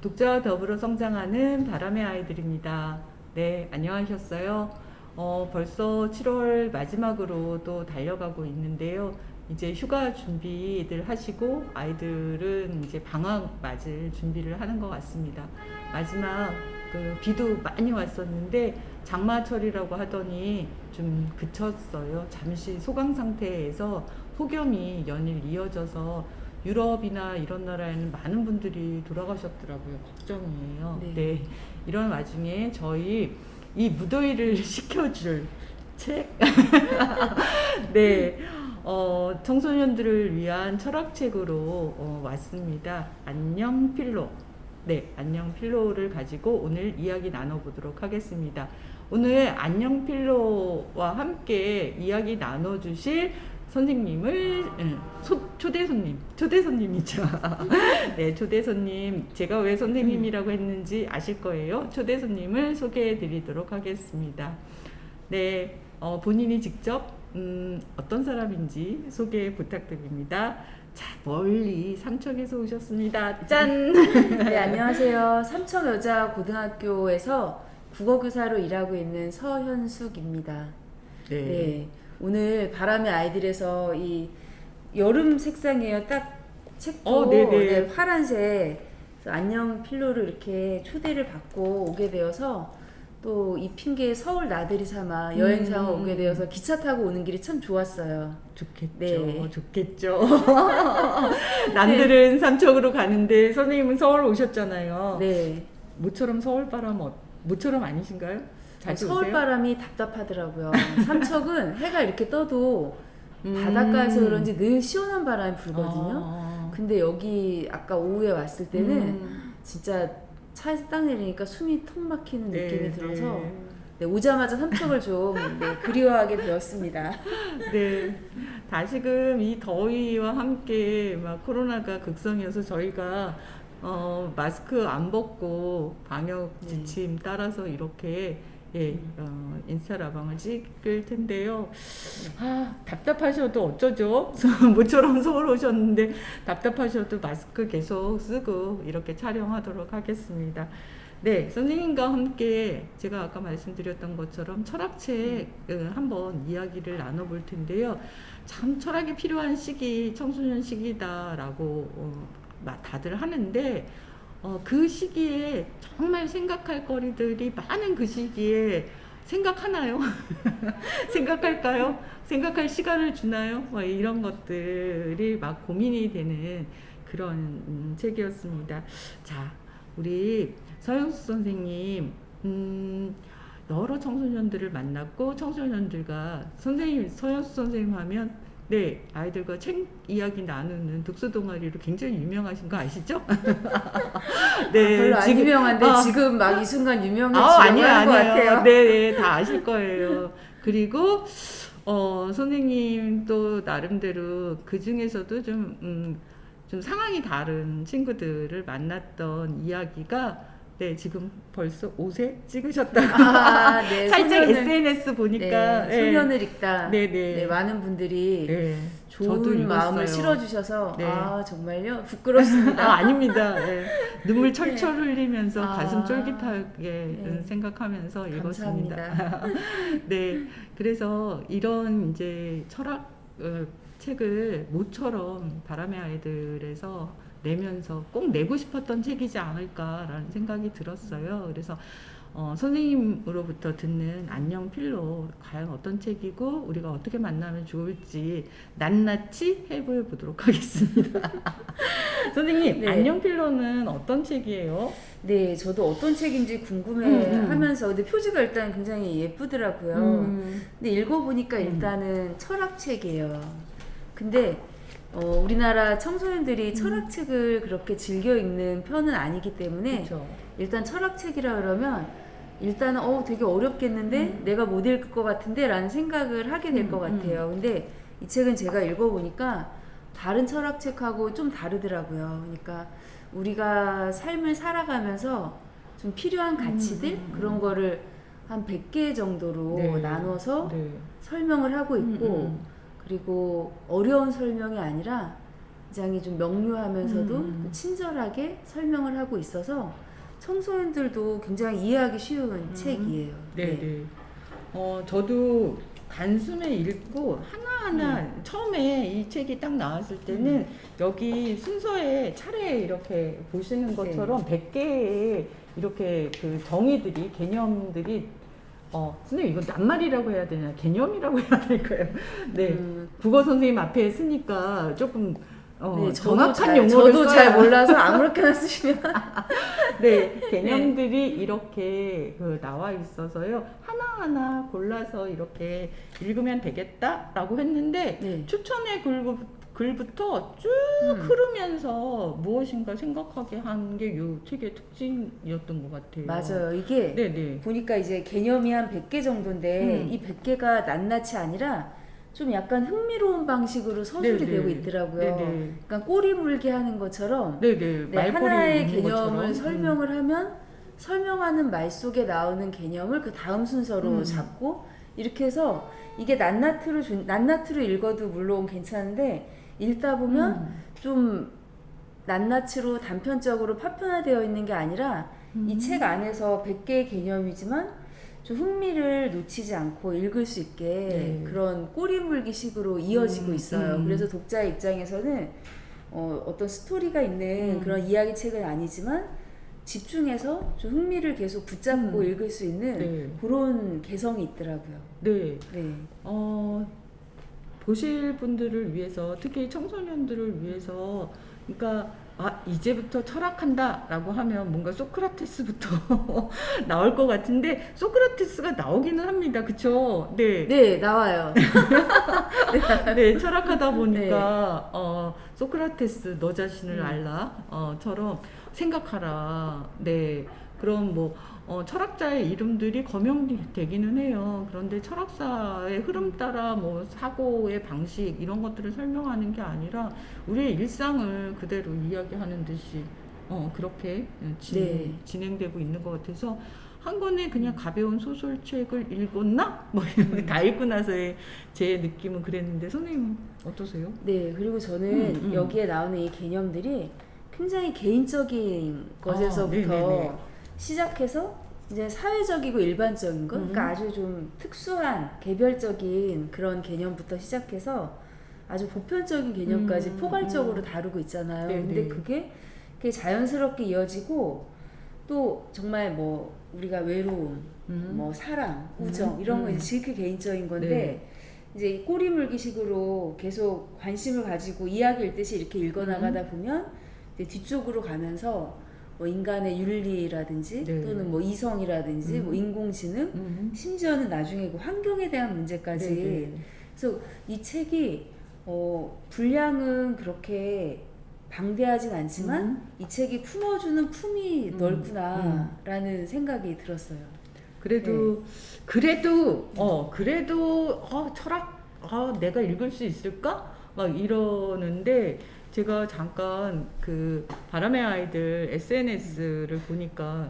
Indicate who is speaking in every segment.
Speaker 1: 독자와 더불어 성장하는 바람의 아이들입니다. 네, 안녕하셨어요. 벌써 7월 마지막으로 또 달려가고 있는데요. 이제 휴가 준비들 하시고 아이들은 이제 방학 맞을 준비를 하는 것 같습니다. 마지막 비도 많이 왔었는데 장마철이라고 하더니 좀 그쳤어요. 잠시 소강 상태에서 폭염이 연일 이어져서 유럽이나 이런 나라에는 많은 분들이 돌아가셨더라고요. 걱정이에요.
Speaker 2: 네.
Speaker 1: 네. 이런 와중에 저희 이 무더위를 식혀줄 책, 네, 청소년들을 위한 철학책으로 왔습니다. 안녕 필로. 네, 안녕 필로를 가지고 오늘 이야기 나눠보도록 하겠습니다. 오늘 안녕 필로와 함께 이야기 나눠주실 선생님을 초대 손님이죠. 네, 초대 손님. 제가 왜 선생님이라고 했는지 아실 거예요. 초대 손님을 소개해 드리도록 하겠습니다. 네, 본인이 직접 어떤 사람인지 소개 부탁드립니다. 자, 멀리 삼척에서 오셨습니다. 짠!
Speaker 2: 네, 안녕하세요. 삼척여자고등학교에서 국어교사로 일하고 있는 서현숙입니다.
Speaker 1: 네.
Speaker 2: 네, 오늘 바람의 아이들에서 이 여름 색상이에요. 딱 책도
Speaker 1: 네네.
Speaker 2: 네, 파란색. 그래서 안녕 필로를 이렇게 초대를 받고 오게 되어서 또 이 핑계에 서울 나들이 삼아 여행상을 오게 되어서 기차 타고 오는 길이 참 좋았어요.
Speaker 1: 좋겠죠.
Speaker 2: 네.
Speaker 1: 좋겠죠. 남들은 삼척으로 가는데 선생님은 서울 오셨잖아요.
Speaker 2: 네.
Speaker 1: 모처럼 서울 바람 모처럼 아니신가요? 자주
Speaker 2: 서울
Speaker 1: 오세요?
Speaker 2: 바람이 답답하더라고요. 삼척은 해가 이렇게 떠도
Speaker 1: 음.
Speaker 2: 바닷가에서 그런지 늘 시원한 바람이 불거든요.
Speaker 1: 아.
Speaker 2: 근데 여기 아까 오후에 왔을 때는 진짜 차에서 딱 내리니까 숨이 턱 막히는
Speaker 1: 네,
Speaker 2: 느낌이 들어서
Speaker 1: 네.
Speaker 2: 네, 오자마자 삼척을 좀 그리워하게 되었습니다.
Speaker 1: 네. 다시금 이 더위와 함께 막 코로나가 극성이어서 저희가 마스크 안 벗고 방역 지침 따라서 이렇게 인스타 라방을 찍을 텐데요. 아, 답답하셔도 어쩌죠? 모처럼 서울 오셨는데 답답하셔도 마스크 계속 쓰고 이렇게 촬영하도록 하겠습니다. 네, 선생님과 함께 제가 아까 말씀드렸던 것처럼 철학책 한번 이야기를 나눠볼 텐데요. 참 철학이 필요한 시기, 청소년 시기다라고 다들 하는데 그 시기에 정말 생각할 거리들이 많은 그 시기에 생각하나요? 생각할까요? 생각할 시간을 주나요? 뭐 이런 것들이 막 고민이 되는 그런 책이었습니다. 자, 우리 서영수 선생님, 여러 청소년들을 만났고 청소년들과 선생님, 서영수 선생님 하면 네, 아이들과 책 이야기 나누는 독서 동아리로 굉장히 유명하신 거 아시죠? 네,
Speaker 2: 별로 안 유명한데 지금 막 이 순간 유명해지려고
Speaker 1: 아니에요,
Speaker 2: 하는 것
Speaker 1: 아니에요.
Speaker 2: 같아요.
Speaker 1: 네, 다 아실 거예요. 그리고 선생님 또 나름대로 그 중에서도 좀 상황이 다른 친구들을 만났던 이야기가 네, 지금 벌써 5세 찍으셨다고.
Speaker 2: 네,
Speaker 1: 살짝
Speaker 2: 소년을,
Speaker 1: SNS 보니까.
Speaker 2: 네, 소년을 읽다.
Speaker 1: 네.
Speaker 2: 네, 많은 분들이
Speaker 1: 네, 저도
Speaker 2: 좋은 마음을
Speaker 1: 읽었어요.
Speaker 2: 실어주셔서
Speaker 1: 네.
Speaker 2: 정말요? 부끄럽습니다.
Speaker 1: 아닙니다. 네. 눈물 철철 흘리면서 가슴 쫄깃하게
Speaker 2: 네.
Speaker 1: 생각하면서 읽었습니다.
Speaker 2: 감사합니다.
Speaker 1: 네, 그래서 이런 이제 철학 책을 모처럼 바람의 아이들에서 내면서 꼭 내고 싶었던 책이지 않을까라는 생각이 들었어요. 그래서 선생님으로부터 듣는 안녕 필로 과연 어떤 책이고 우리가 어떻게 만나면 좋을지 낱낱이 해보여 보도록 하겠습니다. 선생님,
Speaker 2: 네.
Speaker 1: 안녕 필로는 어떤 책이에요?
Speaker 2: 네, 저도 어떤 책인지 궁금해하면서 근데 표지가 일단 굉장히 예쁘더라고요. 근데 읽어보니까 일단은 철학책이에요. 근데 우리나라 청소년들이 철학책을 그렇게 즐겨 읽는 편은 아니기 때문에
Speaker 1: 그렇죠.
Speaker 2: 일단 철학책이라 그러면 일단은 되게 어렵겠는데 내가 못 읽을 것 같은데 라는 생각을 하게 될 것 같아요. 근데 이 책은 제가 읽어보니까 다른 철학책하고 좀 다르더라고요. 그러니까 우리가 삶을 살아가면서 좀 필요한 가치들 그런 거를 한 100개 정도로
Speaker 1: 네.
Speaker 2: 나눠서
Speaker 1: 네.
Speaker 2: 설명을 하고 있고 그리고 어려운 설명이 아니라 굉장히 좀 명료하면서도 친절하게 설명을 하고 있어서 청소년들도 굉장히 이해하기 쉬운 책이에요.
Speaker 1: 네. 저도 단숨에 읽고 하나하나 처음에 이 책이 딱 나왔을 때는 여기 순서에 차례 이렇게 보시는 것처럼 100개의 이렇게 그 정의들이 개념들이 선생님 이거 낱말이라고 해야 되나 개념이라고 해야 될까요? 네. 국어 선생님 앞에 쓰니까 조금
Speaker 2: 네,
Speaker 1: 정확한 용어를
Speaker 2: 저도
Speaker 1: 써야
Speaker 2: 잘 몰라서 아무렇게나 쓰시면
Speaker 1: 네, 개념들이 이렇게 나와 있어서요. 하나하나 골라서 이렇게 읽으면 되겠다라고 했는데
Speaker 2: 네.
Speaker 1: 추천의 글부터 쭉 흐르면서 무엇인가 생각하게 한 게 이 책의 특징이었던 것 같아요.
Speaker 2: 맞아요. 이게
Speaker 1: 네네.
Speaker 2: 보니까 이제 개념이 한 100개 정도인데 이 100개가 낱낱이 아니라 좀 약간 흥미로운 방식으로 서술이
Speaker 1: 네네.
Speaker 2: 되고 있더라고요.
Speaker 1: 네네.
Speaker 2: 그러니까 꼬리 물게 하는 것처럼
Speaker 1: 네네.
Speaker 2: 네,
Speaker 1: 말꼬리
Speaker 2: 하나의
Speaker 1: 있는
Speaker 2: 개념을
Speaker 1: 것처럼.
Speaker 2: 설명을 하면 설명하는 말 속에 나오는 개념을 그 다음 순서로 잡고 이렇게 해서 이게 낱낱으로 읽어도 물론 괜찮은데 읽다 보면 좀 낱낱이로 단편적으로 파편화되어 있는 게 아니라 이 책 안에서 100개의 개념이지만 좀 흥미를 놓치지 않고 읽을 수 있게
Speaker 1: 네.
Speaker 2: 그런 꼬리 물기 식으로 이어지고 있어요. 그래서 독자 입장에서는 어떤 스토리가 있는 그런 이야기 책은 아니지만 집중해서 좀 흥미를 계속 붙잡고 읽을 수 있는
Speaker 1: 네.
Speaker 2: 그런 개성이 있더라고요.
Speaker 1: 네.
Speaker 2: 네.
Speaker 1: 보실 분들을 위해서 특히 청소년들을 위해서 그러니까 이제부터 철학한다라고 하면 뭔가 소크라테스부터 나올 것 같은데 소크라테스가 나오기는 합니다. 그쵸? 네.
Speaker 2: 네, 나와요.
Speaker 1: 네, 철학하다 보니까 소크라테스 너 자신을 알라처럼 생각하라. 네. 그럼 뭐 철학자의 이름들이 거명되기는 해요. 그런데 철학사의 흐름 따라 뭐 사고의 방식 이런 것들을 설명하는 게 아니라 우리의 일상을 그대로 이야기하는 듯이 그렇게 진행되고 있는 것 같아서 한 권의 그냥 가벼운 소설책을 읽었나? 뭐 다 읽고 나서의 제 느낌은 그랬는데 선생님 어떠세요?
Speaker 2: 네, 그리고 저는 여기에 나오는 이 개념들이 굉장히 개인적인 것에서부터 시작해서 이제 사회적이고 일반적인 것, 그러니까 아주 좀 특수한 개별적인 그런 개념부터 시작해서 아주 보편적인 개념까지 포괄적으로 다루고 있잖아요. 근데 그게 자연스럽게 이어지고 또 정말 뭐 우리가 외로움, 뭐 사랑, 우정 이런 거 이제 지극히 개인적인 건데 이제 꼬리 물기식으로 계속 관심을 가지고 이야기 읽듯이 이렇게 읽어나가다 보면 이제 뒤쪽으로 가면서 뭐 인간의 윤리라든지 또는 뭐 이성이라든지 뭐 인공지능 심지어는 나중에 그 환경에 대한 문제까지 그래서 이 책이 분량은 그렇게 방대하진 않지만 이 책이 품어주는 품이 넓구나라는 생각이 들었어요.
Speaker 1: 그래도 철학 내가 읽을 수 있을까? 막 이러는데 제가 잠깐 그 바람의 아이들 SNS를 보니까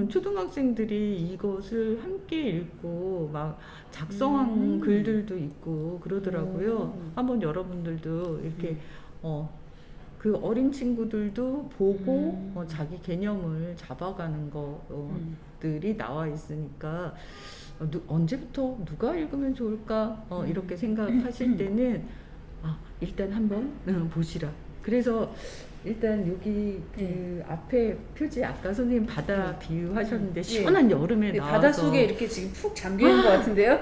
Speaker 1: 초등학생들이 이것을 함께 읽고 막 작성한 글들도 있고 그러더라고요. 한번 여러분들도 이렇게 그 어린 친구들도 보고 자기 개념을 잡아가는 것들이 나와 있으니까 언제부터 누가 읽으면 좋을까 이렇게 생각하실 때는 일단 한번 보시라. 그래서 일단 여기 그 앞에 표지 아까 선생님 바다 비유하셨는데 시원한 여름에 나와서
Speaker 2: 바닷속에 이렇게 지금 푹 잠겨 있는 것 같은데요?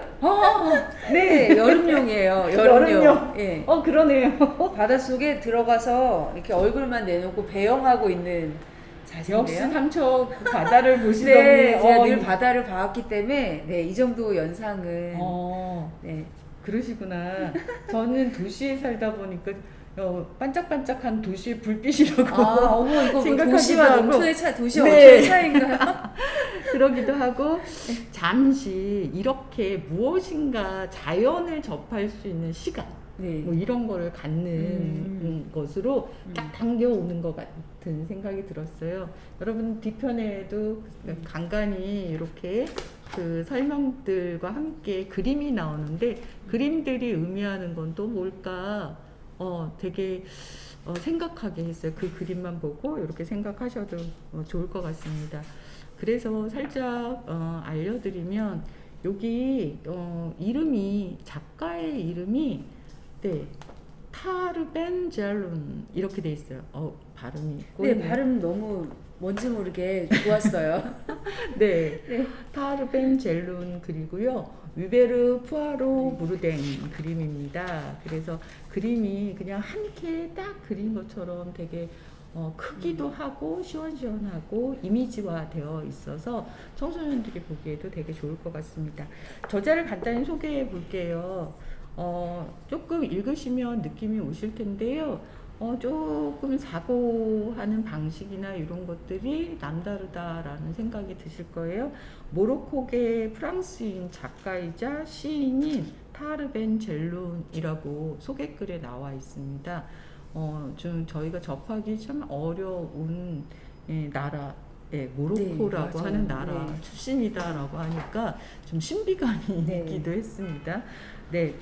Speaker 1: 네,
Speaker 2: 여름용이에요. 여름용. 예.
Speaker 1: 그러네요.
Speaker 2: 바닷속에 들어가서 이렇게 얼굴만 내놓고 배영하고 있는 자세인데요.
Speaker 1: 역시 삼척 그 바다를 보시더니
Speaker 2: 네, 제가 늘 바다를 봐왔기 때문에 이 정도 연상은
Speaker 1: 그러시구나. 저는 도시에 살다 보니까 반짝반짝한 도시의 불빛이라고
Speaker 2: 어머 이거 뭐 도시와 농촌의 차이, 도시와
Speaker 1: 네.
Speaker 2: 어촌의 차이인가요?
Speaker 1: 그러기도 하고 잠시 이렇게 무엇인가 자연을 접할 수 있는 시간 뭐 이런 거를 갖는 것으로 딱 당겨오는 것 같은 생각이 들었어요. 여러분 뒤편에도 간간히 이렇게 그 설명들과 함께 그림이 나오는데 그림들이 의미하는 건 또 뭘까? 되게 생각하게 했어요. 그 그림만 보고 이렇게 생각하셔도 좋을 것 같습니다. 그래서 살짝 알려드리면 여기 이름이 작가의 이름이 네 타르벤 젤룬 이렇게 돼 있어요. 발음이
Speaker 2: 네,
Speaker 1: 꼬이네요.
Speaker 2: 발음 너무 뭔지 모르게 좋았어요.
Speaker 1: 네,
Speaker 2: 네.
Speaker 1: 타르벤 젤룬 그리고요 위베르 푸아로 무르댕 그림입니다. 그래서 그림이 그냥 한 개 딱 그린 것처럼 되게 크기도 하고 시원시원하고 이미지화 되어 있어서 청소년들이 보기에도 되게 좋을 것 같습니다. 저자를 간단히 소개해 볼게요. 조금 읽으시면 느낌이 오실 텐데요. 조금 사고하는 방식이나 이런 것들이 남다르다라는 생각이 드실 거예요. 모로코계 프랑스인 작가이자 시인인 타르벤 젤룬이라고 소개글에 나와 있습니다. 좀 저희가 접하기 참 어려운 나라, 모로코라고
Speaker 2: 네,
Speaker 1: 하는
Speaker 2: 맞아요.
Speaker 1: 나라
Speaker 2: 네.
Speaker 1: 출신이다라고 하니까 좀 신비감이
Speaker 2: 네.
Speaker 1: 있기도 했습니다. 네.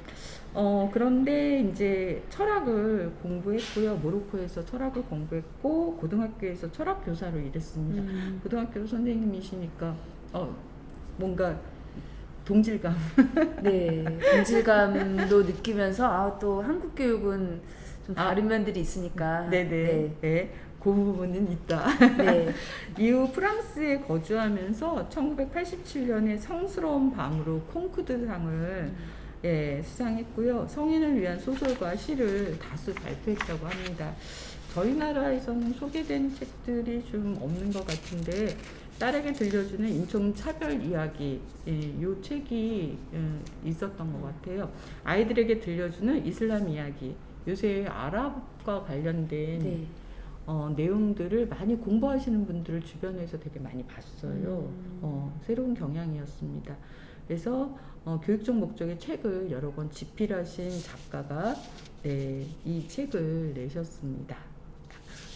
Speaker 1: 그런데 이제 철학을 공부했고요. 모로코에서 철학을 공부했고 고등학교에서 철학 교사로 일했습니다. 고등학교 선생님이시니까 뭔가 동질감.
Speaker 2: 네, 동질감도 느끼면서 또 한국 교육은 좀 다른 면들이 있으니까.
Speaker 1: 네네. 네. 그 부분은 있다.
Speaker 2: 네.
Speaker 1: 이후 프랑스에 거주하면서 1987년에 성스러운 밤으로 콩쿠르상을 수상했고요. 성인을 위한 소설과 시를 다수 발표했다고 합니다. 저희 나라에서는 소개된 책들이 좀 없는 것 같은데 딸에게 들려주는 인종차별 이야기 이 책이 있었던 것 같아요. 아이들에게 들려주는 이슬람 이야기 요새 아랍과 관련된
Speaker 2: 네.
Speaker 1: 내용들을 많이 공부하시는 분들을 주변에서 되게 많이 봤어요. 새로운 경향이었습니다. 그래서 교육적 목적의 책을 여러 권 집필하신 작가가 이 책을 내셨습니다.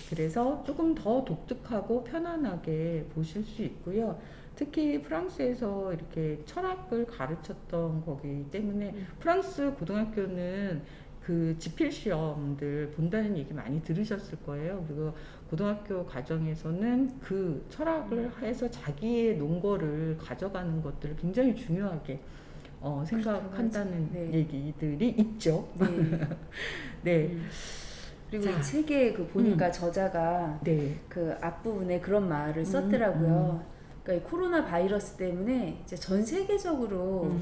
Speaker 1: 그래서 조금 더 독특하고 편안하게 보실 수 있고요. 특히 프랑스에서 이렇게 철학을 가르쳤던 거기 때문에 프랑스 고등학교는 그 집필 시험들 본다는 얘기 많이 들으셨을 거예요. 그리고 고등학교 과정에서는 그 철학을 해서 자기의 논거를 가져가는 것들을 굉장히 중요하게 생각한다는
Speaker 2: 네.
Speaker 1: 얘기들이 있죠.
Speaker 2: 네.
Speaker 1: 네.
Speaker 2: 그리고
Speaker 1: 자.
Speaker 2: 이 책에 보니까 저자가
Speaker 1: 네.
Speaker 2: 그 앞부분에 그런 말을 썼더라고요. 그러니까 이 코로나 바이러스 때문에 이제 전 세계적으로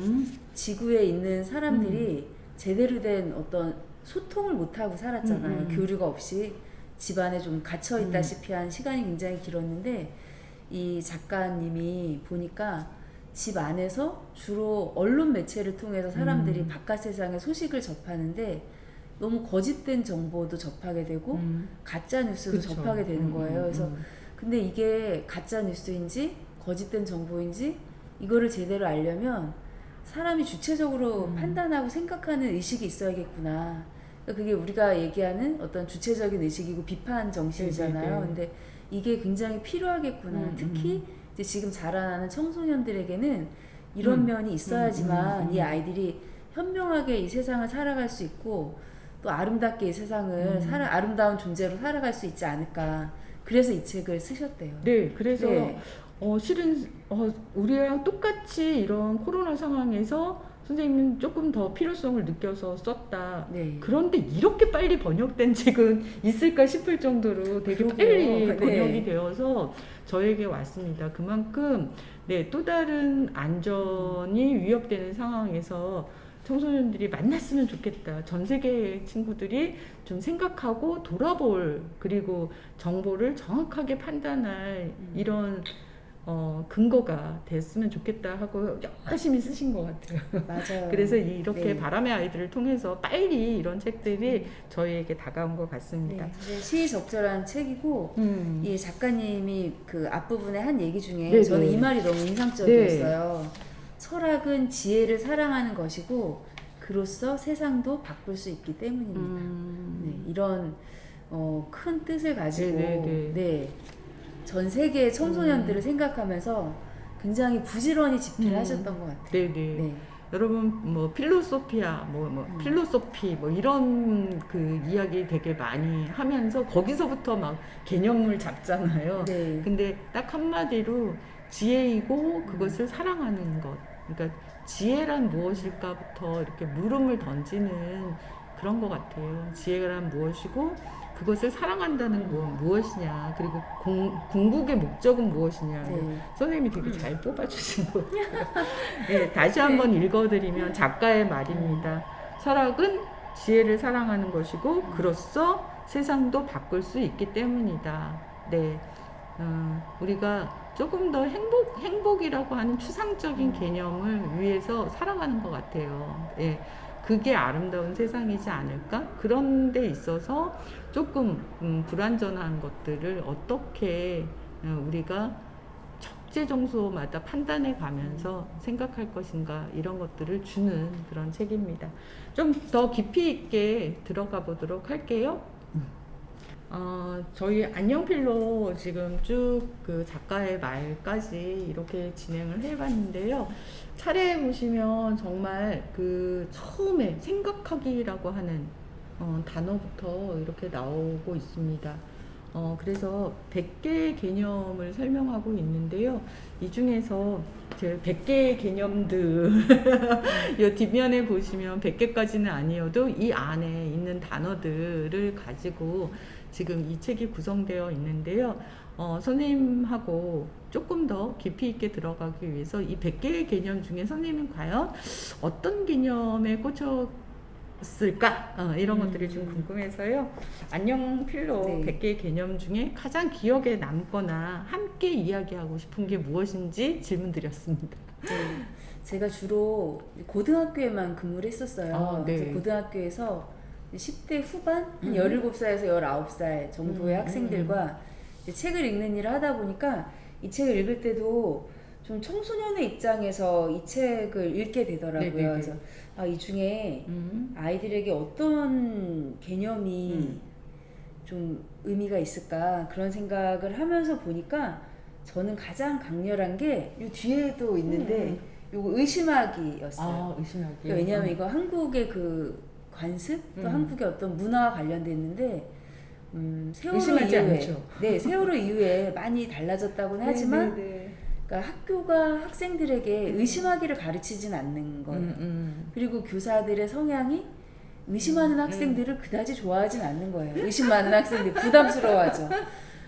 Speaker 2: 지구에 있는 사람들이 제대로 된 어떤 소통을 못하고 살았잖아요. 교류가 없이 집안에 좀 갇혀 있다시피 한 시간이 굉장히 길었는데 이 작가님이 보니까 집 안에서 주로 언론 매체를 통해서 사람들이 바깥 세상의 소식을 접하는데 너무 거짓된 정보도 접하게 되고 가짜 뉴스도
Speaker 1: 그쵸.
Speaker 2: 접하게 되는 거예요. 그래서 근데 이게 가짜 뉴스인지 거짓된 정보인지 이거를 제대로 알려면 사람이 주체적으로 판단하고 생각하는 의식이 있어야겠구나. 그러니까 그게 우리가 얘기하는 어떤 주체적인 의식이고 비판 정신이잖아요.
Speaker 1: 네네네.
Speaker 2: 근데 이게 굉장히 필요하겠구나. 특히 이제 지금 자라나는 청소년들에게는 이런 면이 있어야지만 이 아이들이 현명하게 이 세상을 살아갈 수 있고 또 아름답게 이 세상을 아름다운 존재로 살아갈 수 있지 않을까. 그래서 이 책을 쓰셨대요.
Speaker 1: 네, 그래서
Speaker 2: 네.
Speaker 1: 실은 우리랑 똑같이 이런 코로나 상황에서 선생님은 조금 더 필요성을 느껴서 썼다.
Speaker 2: 네.
Speaker 1: 그런데 이렇게 빨리 번역된 책은 있을까 싶을 정도로 되게
Speaker 2: 그러게요.
Speaker 1: 빨리
Speaker 2: 네.
Speaker 1: 번역이 되어서 저에게 왔습니다. 그만큼 또 다른 안전이 위협되는 상황에서 청소년들이 만났으면 좋겠다. 전 세계 친구들이 좀 생각하고 돌아볼 그리고 정보를 정확하게 판단할 이런 근거가 됐으면 좋겠다 하고 열심히 쓰신 것 같아요.
Speaker 2: 맞아요.
Speaker 1: 그래서 이렇게
Speaker 2: 네.
Speaker 1: 바람의 아이들을 통해서 빨리 이런 책들이 저희에게 다가온 것 같습니다.
Speaker 2: 네, 이제 시의적절한 책이고 이 작가님이 그 앞부분에 한 얘기 중에
Speaker 1: 네네.
Speaker 2: 저는 이 말이 너무 인상적이었어요. 철학은 지혜를 사랑하는 것이고 그로써 세상도 바꿀 수 있기 때문입니다. 네, 이런 큰 뜻을 가지고
Speaker 1: 네네네.
Speaker 2: 전 세계의 청소년들을 생각하면서 굉장히 부지런히 집필을 하셨던 것 같아요.
Speaker 1: 네네.
Speaker 2: 네.
Speaker 1: 여러분 뭐 필로소피아 필로소피 뭐 이런 그 이야기 되게 많이 하면서 거기서부터 막 개념을 잡잖아요.
Speaker 2: 네.
Speaker 1: 근데 딱 한마디로 지혜이고 그것을 사랑하는 것. 그러니까 지혜란 무엇일까부터 이렇게 물음을 던지는 그런 것 같아요. 지혜란 무엇이고 그것을 사랑한다는 건 무엇이냐, 그리고 궁극의 목적은 무엇이냐.
Speaker 2: 네.
Speaker 1: 선생님이 되게 잘 뽑아주신 것 같아요. 네, 다시 한번 읽어드리면 작가의 말입니다. 철학은 지혜를 사랑하는 것이고 그로써 세상도 바꿀 수 있기 때문이다. 네, 우리가 조금 더 행복이라고 하는 추상적인 개념을 위해서 살아가는 것 같아요. 예, 그게 아름다운 세상이지 않을까? 그런 데 있어서 조금 불완전한 것들을 어떻게 우리가 적재정소마다 판단해 가면서 생각할 것인가, 이런 것들을 주는 그런 책입니다. 좀 더 깊이 있게 들어가 보도록 할게요. 저희 안녕필로 지금 쭉 그 작가의 말까지 이렇게 진행을 해봤는데요. 차례 보시면 정말 그 처음에 생각하기라고 하는 단어부터 이렇게 나오고 있습니다. 그래서 100개의 개념을 설명하고 있는데요. 이 중에서 제 100개의 개념들 이 뒷면에 보시면 100개까지는 아니어도 이 안에 있는 단어들을 가지고 지금 이 책이 구성되어 있는데요. 선생님하고 조금 더 깊이 있게 들어가기 위해서 이 100개의 개념 중에 선생님은 과연 어떤 개념에 꽂혔을까? 이런 것들이 좀 궁금해서요. 안녕필로
Speaker 2: 네.
Speaker 1: 100개의 개념 중에 가장 기억에 남거나 함께 이야기하고 싶은 게 무엇인지 질문 드렸습니다.
Speaker 2: 네. 제가 주로 고등학교에만 근무를 했었어요.
Speaker 1: 네.
Speaker 2: 그래서 고등학교에서 10대 후반? 한 17살에서 19살 정도의 학생들과 이제 책을 읽는 일을 하다 보니까 이 책을 읽을 때도 좀 청소년의 입장에서 이 책을 읽게 되더라고요.
Speaker 1: 네네네.
Speaker 2: 그래서 이 중에 아이들에게 어떤 개념이 좀 의미가 있을까, 그런 생각을 하면서 보니까 저는 가장 강렬한 게 이 뒤에도 있는데 요거 의심하기였어요.
Speaker 1: 의심하기.
Speaker 2: 그러니까 왜냐하면 이거 한국의 그 관습, 또 한국의 어떤 문화와 관련돼 있는데 세월호
Speaker 1: 의심하지
Speaker 2: 이후에
Speaker 1: 않죠.
Speaker 2: 네, 세월호 이후에 많이 달라졌다고는 하지만 그러니까 학교가 학생들에게 의심하기를 가르치진 않는 거예요. 그리고 교사들의 성향이 의심하는 학생들을 그다지 좋아하진 않는 거예요. 의심 많은 학생들 부담스러워하죠.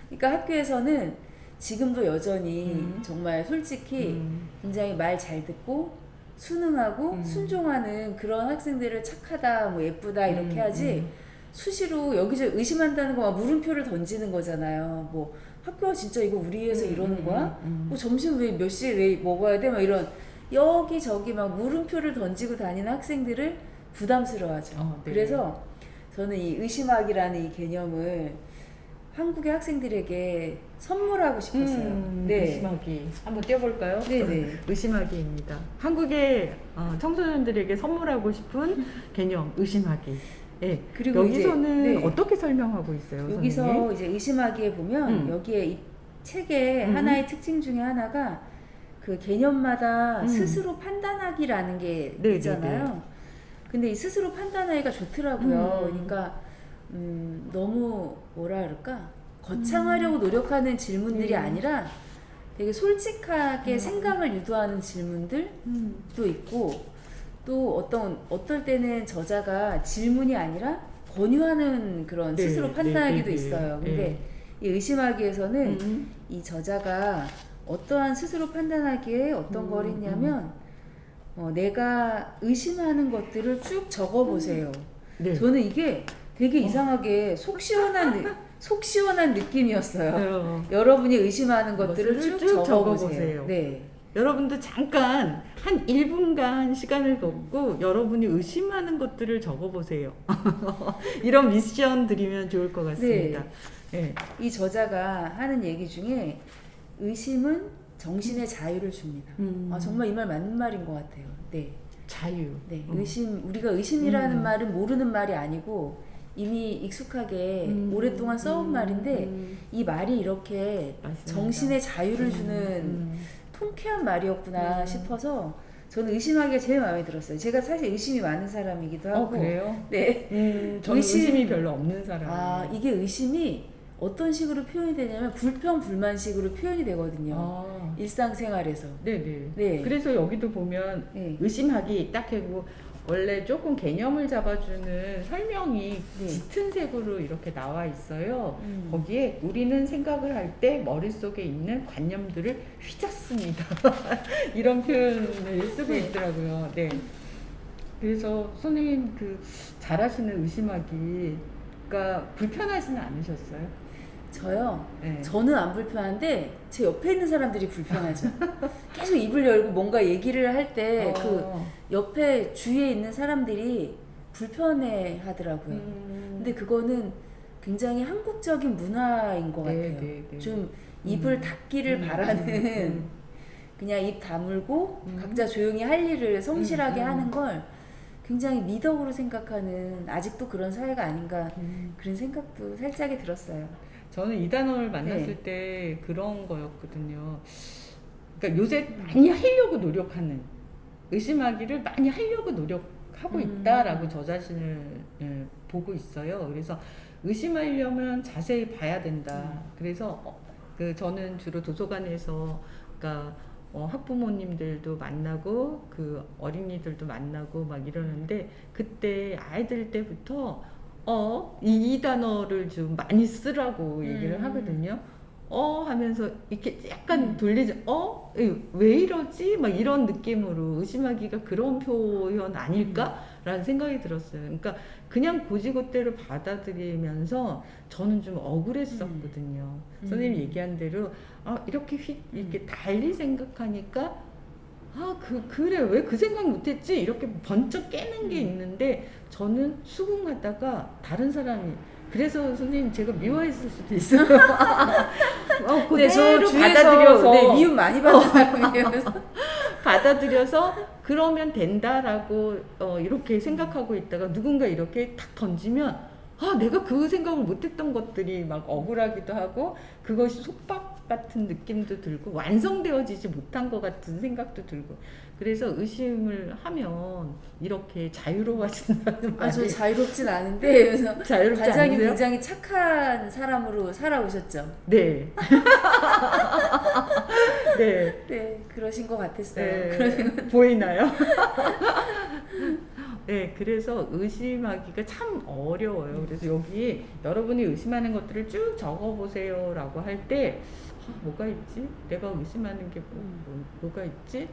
Speaker 2: 그러니까 학교에서는 지금도 여전히 정말 솔직히 굉장히 말 잘 듣고 순응하고 순종하는 그런 학생들을 착하다, 뭐 예쁘다 이렇게 하지 수시로 여기저기 의심한다는 거 막 물음표를 던지는 거잖아요. 뭐 학교가 진짜 이거 우리 위해서 이러는 거야? 뭐 점심 왜 몇 시에 왜 먹어야 돼? 막 이런 여기저기 막 물음표를 던지고 다니는 학생들을 부담스러워하죠.
Speaker 1: 네.
Speaker 2: 그래서 저는 이 의심하기라는 이 개념을 한국의 학생들에게 선물하고 싶었어요. 네.
Speaker 1: 의심하기 한번 띄워볼까요?
Speaker 2: 네네.
Speaker 1: 의심하기입니다. 한국의 청소년들에게 선물하고 싶은 개념, 의심하기. 네.
Speaker 2: 그리고
Speaker 1: 여기서는
Speaker 2: 이제, 네.
Speaker 1: 어떻게 설명하고 있어요?
Speaker 2: 여기서
Speaker 1: 선생님?
Speaker 2: 이제 의심하기에 보면 여기에 이 책의 하나의 특징 중에 하나가 그 개념마다 스스로 판단하기라는 게
Speaker 1: 네,
Speaker 2: 있잖아요.
Speaker 1: 네, 네.
Speaker 2: 근데 이 스스로 판단하기가 좋더라고요. 그러니까 너무 뭐라 그럴까? 거창하려고 노력하는 질문들이 아니라 되게 솔직하게 생각을 유도하는 질문들도 있고, 또 어떨 때는 저자가 질문이 아니라 권유하는 그런
Speaker 1: 네,
Speaker 2: 스스로
Speaker 1: 네,
Speaker 2: 판단하기도
Speaker 1: 네, 네,
Speaker 2: 있어요.
Speaker 1: 네.
Speaker 2: 근데 이 의심하기에서는 이 저자가 어떠한 스스로 판단하기에 어떤 걸 했냐면 내가 의심하는 것들을 쭉 적어보세요.
Speaker 1: 네.
Speaker 2: 저는 이게 되게 이상하게 속 시원한 느낌이었어요. 여러분이 의심하는 것들을 쭉 적어보세요. 네.
Speaker 1: 여러분도 잠깐 한 1분간 시간을 갖고 여러분이 의심하는 것들을 적어보세요. 이런 미션 드리면 좋을 것 같습니다. 네.
Speaker 2: 이 저자가 하는 얘기 중에 의심은 정신의 자유를 줍니다. 정말 이 말 맞는 말인 것 같아요. 네.
Speaker 1: 자유.
Speaker 2: 네. 우리가 의심이라는 말은 모르는 말이 아니고 이미 익숙하게 오랫동안 써온 말인데 이 말이 이렇게
Speaker 1: 맞습니다.
Speaker 2: 정신의 자유를 주는 통쾌한 말이었구나 싶어서 저는 의심하기가 제일 마음에 들었어요. 제가 사실 의심이 많은 사람이기도 하고.
Speaker 1: 그래요?
Speaker 2: 네.
Speaker 1: 저는 의심이 별로 없는 사람이에요.
Speaker 2: 아, 이게 의심이 어떤 식으로 표현이 되냐면 불평불만식으로 표현이 되거든요. 일상생활에서.
Speaker 1: 네네.
Speaker 2: 네.
Speaker 1: 그래서 여기도 보면
Speaker 2: 네.
Speaker 1: 의심하기 딱 하고 원래 조금 개념을 잡아주는 설명이
Speaker 2: 네.
Speaker 1: 짙은 색으로 이렇게 나와 있어요. 거기에 우리는 생각을 할 때 머릿속에 있는 관념들을 휘젓습니다. 이런 표현을 쓰고
Speaker 2: 네.
Speaker 1: 있더라고요. 네. 그래서 선생님 그 잘하시는 의심하기, 그러니까 불편하지는 않으셨어요?
Speaker 2: 저요?
Speaker 1: 네.
Speaker 2: 저는 안 불편한데 제 옆에 있는 사람들이 불편하죠. 계속 입을 열고 뭔가 얘기를 할 때 그 옆에 주위에 있는 사람들이 불편해 하더라고요. 근데 그거는 굉장히 한국적인 문화인 것
Speaker 1: 네,
Speaker 2: 같아요.
Speaker 1: 네, 네.
Speaker 2: 좀 입을 닫기를 바라는 그냥 입 다물고 각자 조용히 할 일을 성실하게 하는 걸 굉장히 미덕으로 생각하는 아직도 그런 사회가 아닌가 그런 생각도 살짝이 들었어요.
Speaker 1: 저는 이 단어를 만났을
Speaker 2: 네.
Speaker 1: 때 그런 거였거든요. 그러니까 요새 많이 하려고 노력하는, 의심하기를 많이 하려고 노력하고 있다라고 저 자신을 보고 있어요. 그래서 의심하려면 자세히 봐야 된다. 그래서 그 저는 주로 도서관에서 그러니까 학부모님들도 만나고 그 어린이들도 만나고 막 이러는데 그때 아이들 때부터 이 단어를 좀 많이 쓰라고 얘기를 하거든요. 하면서 이렇게 약간 돌리죠. 왜 이러지? 막 이런 느낌으로 의심하기가 그런 표현 아닐까라는 생각이 들었어요. 그러니까 그냥 고지고대로 받아들이면서 저는 좀 억울했었거든요. 선생님이 얘기한 대로 이렇게 이렇게 달리 생각하니까 그래 왜 그 생각 못했지 이렇게 번쩍 깨는 게 있는데 저는 수긍하다가 다른 사람이 그래서 선생님 제가 미워했을 수도 있어요.
Speaker 2: 네, 저
Speaker 1: 그대로
Speaker 2: 주위에서
Speaker 1: 받아들여서
Speaker 2: 미움 많이 받는 사람이에요.
Speaker 1: 받아들여서 그러면 된다라고 이렇게 생각하고 있다가 누군가 이렇게 탁 던지면 내가 그 생각을 못했던 것들이 막 억울하기도 하고 그것이 속박 같은 느낌도 들고 완성되어지지 못한 것 같은 생각도 들고 그래서 의심을 하면 이렇게 자유로워진다는 말이
Speaker 2: 저 자유롭진 않은데 그래서
Speaker 1: 자유롭지
Speaker 2: 관장님
Speaker 1: 않으세요?
Speaker 2: 굉장히 착한 사람으로 살아오셨죠.
Speaker 1: 네. 네.
Speaker 2: 네, 그러신 것 같았어요.
Speaker 1: 네. 보이나요? 네, 그래서 의심하기가 참 어려워요. 그래서 여기 여러분이 의심하는 것들을 쭉 적어보세요라고 할 때 뭐가 있지? 내가 의심하는 게 뭐가 있지?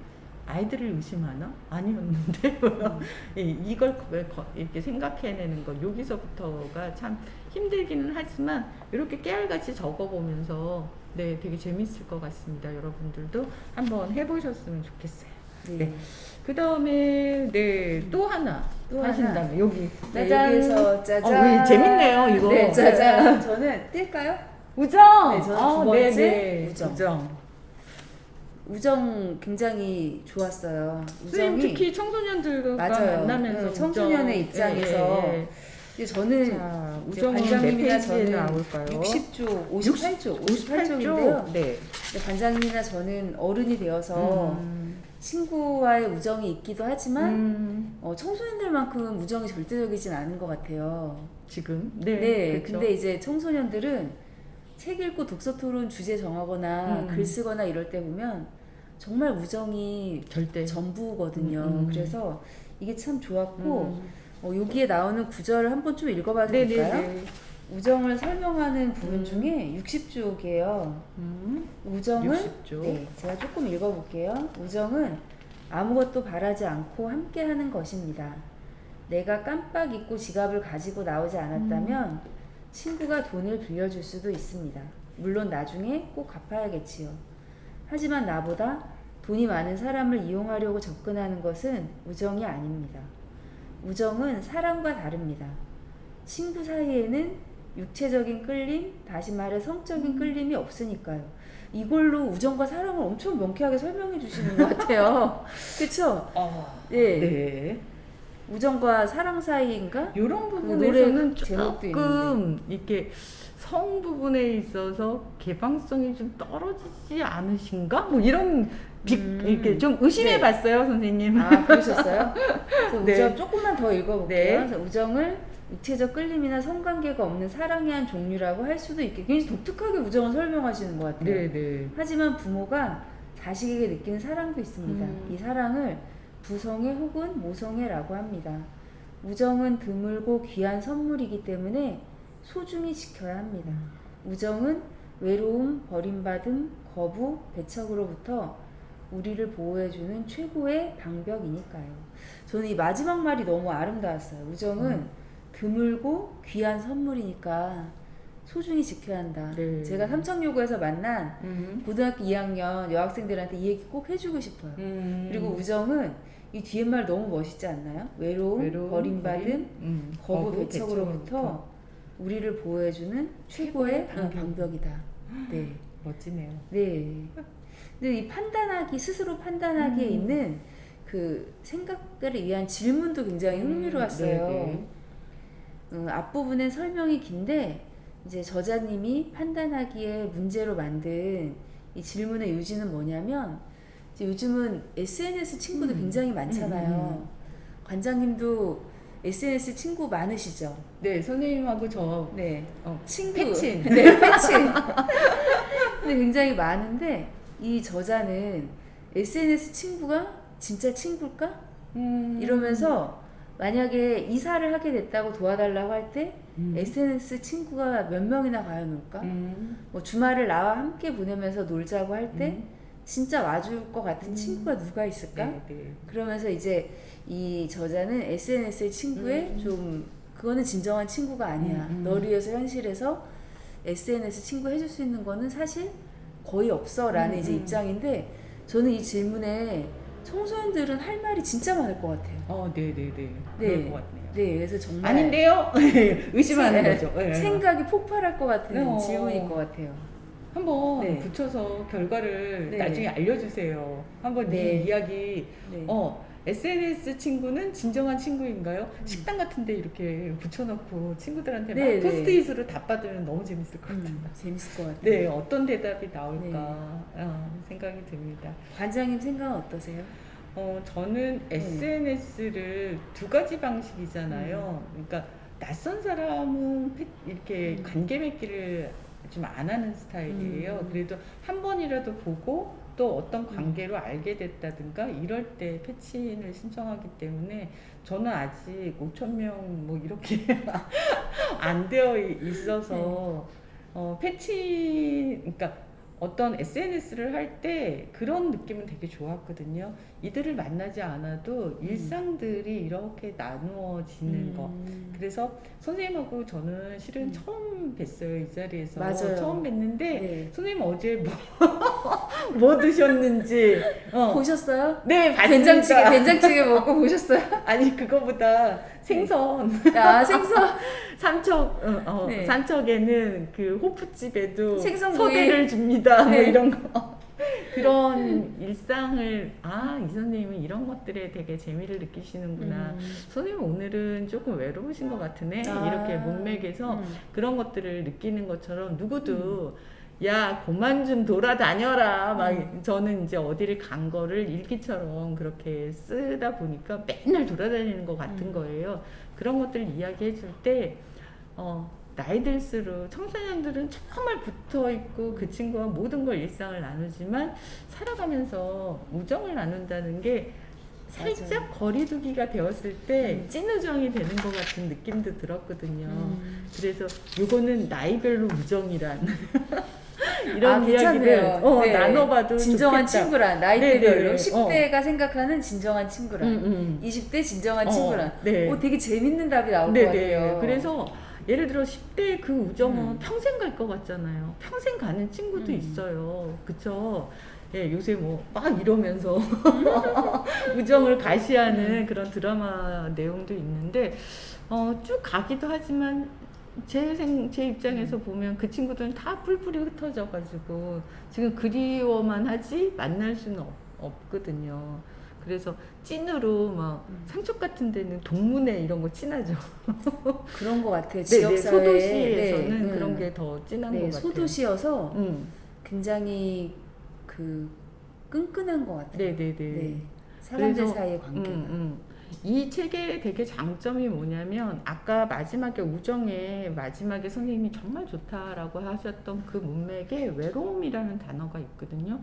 Speaker 1: 아이들을 의심하나? 아니었는데 이걸 이렇게 생각해내는 것 여기서부터가 참 힘들기는 하지만 이렇게 깨알같이 적어보면서 네, 되게 재밌을 것 같습니다. 여러분들도 한번 해보셨으면 좋겠어요. 네. 그 다음에 네, 또 하나 하신다면 여기
Speaker 2: 네,
Speaker 1: 짜잔.
Speaker 2: 여기서 짜잔.
Speaker 1: 재밌네요 이거.
Speaker 2: 네, 짜잔. 저는 뛸까요?
Speaker 1: 우정.
Speaker 2: 네, 저는 두 번째
Speaker 1: 네.
Speaker 2: 우정. 우정 굉장히 좋았어요.
Speaker 1: 선생님
Speaker 2: 우정이
Speaker 1: 특히 청소년들과
Speaker 2: 맞아요.
Speaker 1: 만나면서
Speaker 2: 네, 청소년의
Speaker 1: 우정.
Speaker 2: 입장에서 근데 저는
Speaker 1: 자,
Speaker 2: 이제
Speaker 1: 우정은 몇
Speaker 2: 관장님이나
Speaker 1: 페이지에
Speaker 2: 저는
Speaker 1: 나올까요?
Speaker 2: 60조, 58쪽인데요.
Speaker 1: 네.
Speaker 2: 관장님이나 저는 어른이 되어서 친구와의 우정이 있기도 하지만 청소년들만큼 우정이 절대적이진 않은 것 같아요.
Speaker 1: 지금
Speaker 2: 네,
Speaker 1: 그렇죠.
Speaker 2: 근데 이제 청소년들은 책 읽고 독서 토론 주제 정하거나 글 쓰거나 이럴 때 보면 정말 우정이
Speaker 1: 절대
Speaker 2: 전부거든요. 그래서 이게 참 좋았고 여기에 나오는 구절을 한번 좀 읽어봐도 될까요?
Speaker 1: 네네네.
Speaker 2: 우정을 설명하는 부분 중에 60쪽이에요. 우정은
Speaker 1: 60쪽.
Speaker 2: 네, 제가 조금 읽어볼게요. 우정은 아무것도 바라지 않고 함께하는 것입니다. 내가 깜빡 잊고 지갑을 가지고 나오지 않았다면 친구가 돈을 빌려줄 수도 있습니다. 물론 나중에 꼭 갚아야겠지요. 하지만 나보다 돈이 많은 사람을 이용하려고 접근하는 것은 우정이 아닙니다. 우정은 사랑과 다릅니다. 친구 사이에는 육체적인 끌림, 다시 말해 성적인 끌림이 없으니까요. 이걸로 우정과 사랑을 엄청 명쾌하게 설명해 주시는 것 같아요. 그렇죠?
Speaker 1: 네.
Speaker 2: 우정과 사랑 사이인가?
Speaker 1: 이런
Speaker 2: 노래
Speaker 1: 부분에서는
Speaker 2: 제목도
Speaker 1: 조금 이렇게 성 부분에 있어서 개방성이 좀 떨어지지 않으신가? 뭐 이런 이렇게 좀 의심해봤어요, 선생님.
Speaker 2: 아, 그러셨어요? 그래서
Speaker 1: 네.
Speaker 2: 우정 조금만 더 읽어볼게요.
Speaker 1: 네.
Speaker 2: 그래서 우정을 육체적 끌림이나 성관계가 없는 사랑의 한 종류라고 할 수도 있게 굉장히 독특하게 우정을 설명하시는 것 같아요.
Speaker 1: 네네.
Speaker 2: 하지만 부모가 자식에게 느끼는 사랑도 있습니다. 이 사랑을 부성애 혹은 모성애라고 합니다. 우정은 드물고 귀한 선물이기 때문에 소중히 지켜야 합니다. 우정은 외로움, 버림받음, 거부, 배척으로부터 우리를 보호해주는 최고의 방벽이니까요. 저는 이 마지막 말이 너무 아름다웠어요. 우정은 드물고 귀한 선물이니까 소중히 지켜야 한다.
Speaker 1: 네.
Speaker 2: 제가 삼청요구에서 만난 고등학교 2학년 여학생들한테 이 얘기 꼭 해주고 싶어요. 그리고 우정은 이 뒤에 말 너무 멋있지 않나요? 외로움, 버림받음, 거부, 배척으로부터 우리를 보호해주는 최고의 방벽이다. 네.
Speaker 1: 멋지네요.
Speaker 2: 네. 근데 이 판단하기, 스스로 판단하기에 있는 그 생각을 위한 질문도 굉장히 흥미로웠어요.
Speaker 1: 네네.
Speaker 2: 앞부분엔 설명이 긴데 이제 저자님이 판단하기에 문제로 만든 이 질문의 요지는 뭐냐면 이제 요즘은 SNS 친구도 굉장히 많잖아요. 관장님도 SNS 친구 많으시죠?
Speaker 1: 네, 선생님하고 저
Speaker 2: 네. 친구.
Speaker 1: 패친.
Speaker 2: 네, 패친. 근데 굉장히 많은데 이 저자는 SNS 친구가 진짜 친구일까? 이러면서 만약에 이사를 하게 됐다고 도와달라고 할 때 SNS 친구가 몇 명이나 과연 올까? 뭐 주말을 나와 함께 보내면서 놀자고 할 때 진짜 와줄 것 같은 친구가 누가 있을까?
Speaker 1: 네.
Speaker 2: 그러면서 이제 이 저자는 SNS의 친구에 좀 그거는 진정한 친구가 아니야. 너를 위해서 현실에서 SNS 친구 해줄 수 있는 거는 사실 거의 없어 라는 이제 입장인데 저는 이 질문에 청소년들은 할 말이 진짜 많을 것 같아요.
Speaker 1: 네네네.
Speaker 2: 네.
Speaker 1: 그럴 것 같네요.
Speaker 2: 네, 그래서 정말
Speaker 1: 아닌데요? 의심하는
Speaker 2: 네,
Speaker 1: 거죠. 네.
Speaker 2: 생각이 폭발할 것 같은
Speaker 1: 네,
Speaker 2: 질문일 것 같아요.
Speaker 1: 한번
Speaker 2: 네.
Speaker 1: 붙여서 결과를
Speaker 2: 네.
Speaker 1: 나중에 알려주세요. 한번
Speaker 2: 네.
Speaker 1: 이 이야기
Speaker 2: 네.
Speaker 1: SNS 친구는 진정한 친구인가요? 식당 같은데 이렇게 붙여놓고 친구들한테
Speaker 2: 네,
Speaker 1: 막
Speaker 2: 네.
Speaker 1: 포스트잇으로 답받으면 너무 재밌을 것 같아요.
Speaker 2: 재밌을 것 같아요.
Speaker 1: 네, 어떤 대답이 나올까 생각이 듭니다.
Speaker 2: 관장님 생각은 어떠세요?
Speaker 1: 저는 SNS를 두 가지 방식이잖아요. 그러니까 낯선 사람은 이렇게 관계 맺기를 좀 안 하는 스타일이에요. 그래도 한 번이라도 보고 또 어떤 관계로 알게 됐다든가 이럴 때 패친을 신청하기 때문에 저는 아직 5,000명 뭐 이렇게 안 되어 있어서 패친, 그러니까 어떤 SNS를 할 때 그런 느낌은 되게 좋았거든요. 이들을 만나지 않아도 일상들이 이렇게 나누어지는 거. 그래서 선생님하고 저는 실은 처음 뵀어요. 이 자리에서.
Speaker 2: 맞아요.
Speaker 1: 처음 뵀는데
Speaker 2: 네.
Speaker 1: 선생님 어제 뭐 드셨는지
Speaker 2: 보셨어요?
Speaker 1: 네, 봤습니다.
Speaker 2: 된장찌개 먹고 보셨어요?
Speaker 1: 아니 그거보다 생선.
Speaker 2: 아, 생선.
Speaker 1: 삼척,
Speaker 2: 네.
Speaker 1: 삼척에는 그 호프집에도
Speaker 2: 생선구이.
Speaker 1: 서대를 줍니다. 뭐
Speaker 2: 네.
Speaker 1: 이런 거. 그런 일상을, 이 선생님은 이런 것들에 되게 재미를 느끼시는구나. 선생님 오늘은 조금 외로우신 것 같으네. 이렇게 문맥에서 그런 것들을 느끼는 것처럼 누구도 야, 그만 좀 돌아다녀라. 막 저는 이제 어디를 간 거를 일기처럼 그렇게 쓰다 보니까 맨날 돌아다니는 것 같은 거예요. 그런 것들 이야기해 줄 때, 나이 들수록 청소년들은 정말 붙어 있고 그 친구와 모든 걸 일상을 나누지만 살아가면서 우정을 나눈다는 게 살짝
Speaker 2: 맞아요.
Speaker 1: 거리두기가 되었을 때 찐우정이 되는 것 같은 느낌도 들었거든요. 그래서 요거는 나이별로 우정이란 이런 이야기를
Speaker 2: 네.
Speaker 1: 나눠봐도
Speaker 2: 진정한
Speaker 1: 좋겠다.
Speaker 2: 친구란 나이대별로
Speaker 1: 네네.
Speaker 2: 10대가 생각하는 진정한 친구란 20대 진정한 친구란
Speaker 1: 네.
Speaker 2: 되게 재밌는 답이 나올 것
Speaker 1: 네네.
Speaker 2: 같아요.
Speaker 1: 그래서 예를 들어 10대 그 우정은 평생 갈 것 같잖아요. 평생 가는 친구도 있어요. 그쵸? 예, 요새 뭐 막 이러면서 우정을 가시하는 그런 드라마 내용도 있는데 쭉 가기도 하지만 제 입장에서 보면 그 친구들은 다 뿔뿔이 흩어져 가지고 지금 그리워만 하지 만날 수는 없거든요. 그래서 찐으로 막 상처 같은 데는 동문회 이런 거 진하죠.
Speaker 2: 그런 것 같아요.
Speaker 1: 네,
Speaker 2: 지역사회
Speaker 1: 소도시에서는 그런 게 더 진한 것 같아요.
Speaker 2: 소도시여서 굉장히 그 끈끈한 것 같아요.
Speaker 1: 네네네.
Speaker 2: 네. 사람들
Speaker 1: 그래서,
Speaker 2: 사이의 관계가.
Speaker 1: 이 책의 되게 장점이 뭐냐면 아까 마지막에 우정의 마지막에 선생님이 정말 좋다라고 하셨던 그 문맥에 외로움이라는 단어가 있거든요.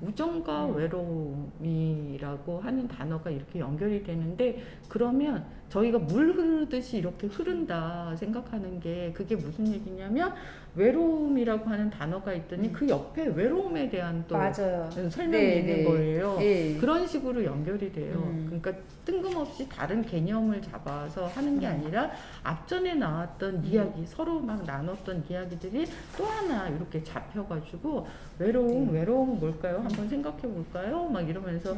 Speaker 1: 우정과 외로움이라고 하는 단어가 이렇게 연결이 되는데 그러면 저희가 물 흐르듯이 이렇게 흐른다 생각하는 게 그게 무슨 얘기냐면 외로움이라고 하는 단어가 있더니 그 옆에 외로움에 대한 또
Speaker 2: 맞아요.
Speaker 1: 설명이
Speaker 2: 네,
Speaker 1: 있는
Speaker 2: 네.
Speaker 1: 거예요.
Speaker 2: 네.
Speaker 1: 그런 식으로 연결이 돼요. 그러니까 뜬금없이 다른 개념을 잡아서 하는 게 아니라 앞전에 나왔던 이야기, 서로 막 나눴던 이야기들이 또 하나 이렇게 잡혀가지고 외로움은 뭘까요? 한번 생각해 볼까요? 막 이러면서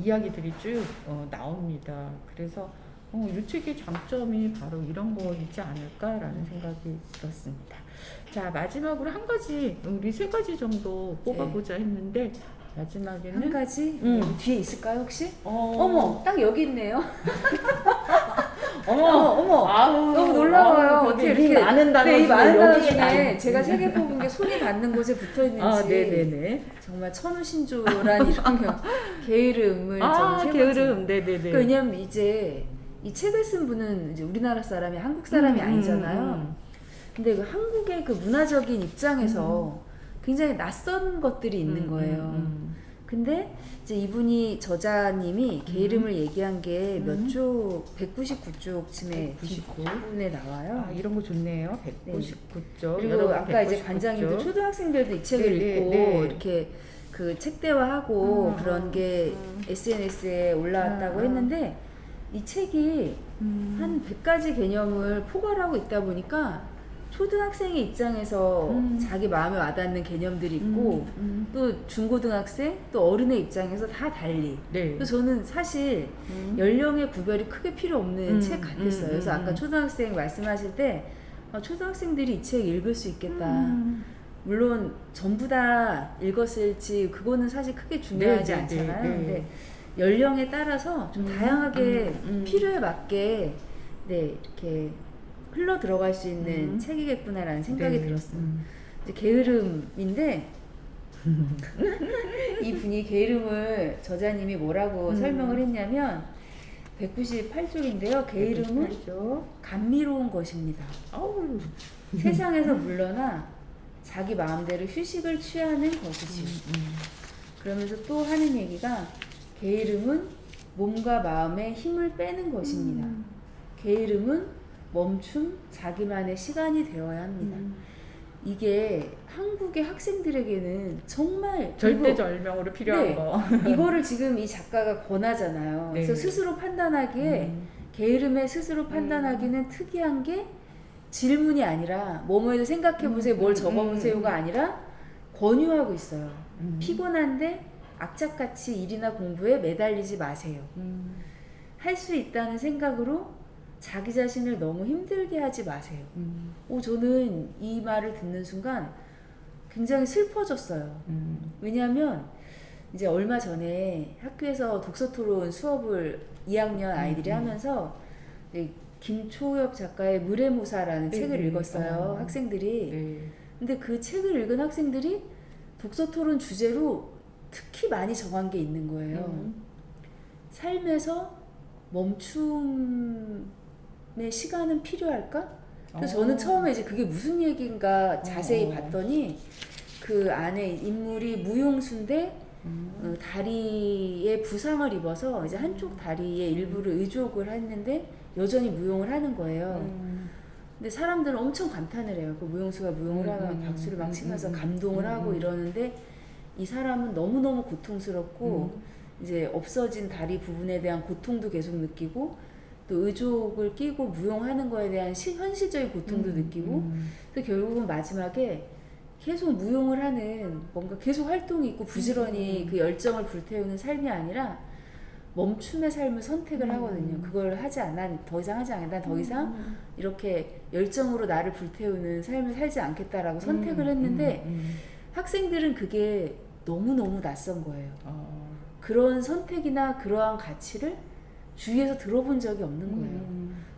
Speaker 1: 이야기들이 쭉 나옵니다. 그래서 이 책의 장점이 바로 이런 거이지 않을까라는 생각이 들었습니다. 자, 마지막으로 한 가지, 우리 세 가지 정도 뽑아보자 했는데 마지막에는
Speaker 2: 한 가지 여기 뒤에 있을까요 혹시?
Speaker 1: 어머,
Speaker 2: 어머, 딱 여기 있네요.
Speaker 1: 어머, 아우,
Speaker 2: 너무 놀라워요. 어떻게
Speaker 1: 이
Speaker 2: 이렇게
Speaker 1: 많은 단어
Speaker 2: 이 많은 단어
Speaker 1: 여기에
Speaker 2: 중에 제가 세 개 뽑은 게 손이 닿는 곳에 붙어 있는지
Speaker 1: 네네네.
Speaker 2: 정말 천우신조란 이런 게으름을 저는 세 번째.
Speaker 1: 게으름, 네네네.
Speaker 2: 왜냐면 이제 이 책을 쓴 분은 이제 우리나라 사람이 한국 사람이 아니잖아요. 근데 그 한국의 그 문화적인 입장에서 굉장히 낯선 것들이 있는 거예요. 근데 이제 이분이 저자님이 게으름을 얘기한 게 몇 쪽, 199쪽쯤에
Speaker 1: 199.
Speaker 2: 뒷부분에 나와요.
Speaker 1: 이런 거 좋네요. 199쪽.
Speaker 2: 그리고 아까 이제 관장님도 초등학생들도 이 책을 읽고 이렇게 그 책대화하고 그런 게 SNS에 올라왔다고 했는데 이 책이 한 100가지 개념을 포괄하고 있다 보니까 초등학생의 입장에서 자기 마음에 와닿는 개념들이 있고 또 중고등학생 또 어른의 입장에서 다 달리.
Speaker 1: 네.
Speaker 2: 그래서 저는 사실 연령의 구별이 크게 필요 없는 책 같았어요. 그래서 아까 초등학생 말씀하실 때 초등학생들이 이 책 읽을 수 있겠다. 물론 전부 다 읽었을지 그거는 사실 크게 중요하지 않잖아요. 근데 연령에 따라서 좀 다양하게 필요에 맞게 이렇게 흘러 들어갈 수 있는 책이겠구나라는 생각이 들었어요. 이제 게으름인데 이 분이 게으름을 저자님이 뭐라고 설명을 했냐면 198쪽인데요. 게으름은
Speaker 1: 198쪽.
Speaker 2: 감미로운 것입니다. 세상에서 물러나 자기 마음대로 휴식을 취하는 것이지요. 그러면서 또 하는 얘기가 게으름은 몸과 마음의 힘을 빼는 것입니다. 게으름은 멈춤, 자기만의 시간이 되어야 합니다. 이게 한국의 학생들에게는 정말
Speaker 1: 절대절명으로 필요한 거.
Speaker 2: 이거를 지금 이 작가가 권하잖아요. 그래서 스스로 판단하기에 게으름에 스스로 판단하기는 특이한 게 질문이 아니라 뭐뭐해도 생각해보세요, 뭘 적어보세요가 아니라 권유하고 있어요. 피곤한데 악착같이 일이나 공부에 매달리지 마세요. 할 수 있다는 생각으로 자기 자신을 너무 힘들게 하지 마세요. 저는 이 말을 듣는 순간 굉장히 슬퍼졌어요. 왜냐하면 이제 얼마 전에 학교에서 독서토론 수업을 2학년 아이들이 하면서 김초엽 작가의 물의 무사라는 책을 읽었어요. 학생들이. 근데 그 책을 읽은 학생들이 독서토론 주제로 특히 많이 정한 게 있는 거예요. 삶에서 멈춤의 시간은 필요할까? 그래서 저는 처음에 이제 그게 무슨 얘기인가 자세히 봤더니 그 안에 인물이 무용수인데 다리에 부상을 입어서 이제 한쪽 다리의 일부를 의족을 했는데 여전히 무용을 하는 거예요. 근데 사람들은 엄청 감탄을 해요. 그 무용수가 무용을 하면 박수를 막 치면서 감동을 하고 이러는데 이 사람은 너무너무 고통스럽고 이제 없어진 다리 부분에 대한 고통도 계속 느끼고 또 의족을 끼고 무용하는 거에 대한 현실적인 고통도 느끼고 그래서 결국은 마지막에 계속 무용을 하는 뭔가 계속 활동이 있고 부지런히 그 열정을 불태우는 삶이 아니라 멈춤의 삶을 선택을 하거든요. 그걸 더 이상 하지 않겠다. 더 이상 이렇게 열정으로 나를 불태우는 삶을 살지 않겠다라고 선택을 했는데 학생들은 그게 너무너무 낯선 거예요. 그런 선택이나 그러한 가치를 주위에서 들어본 적이 없는 거예요.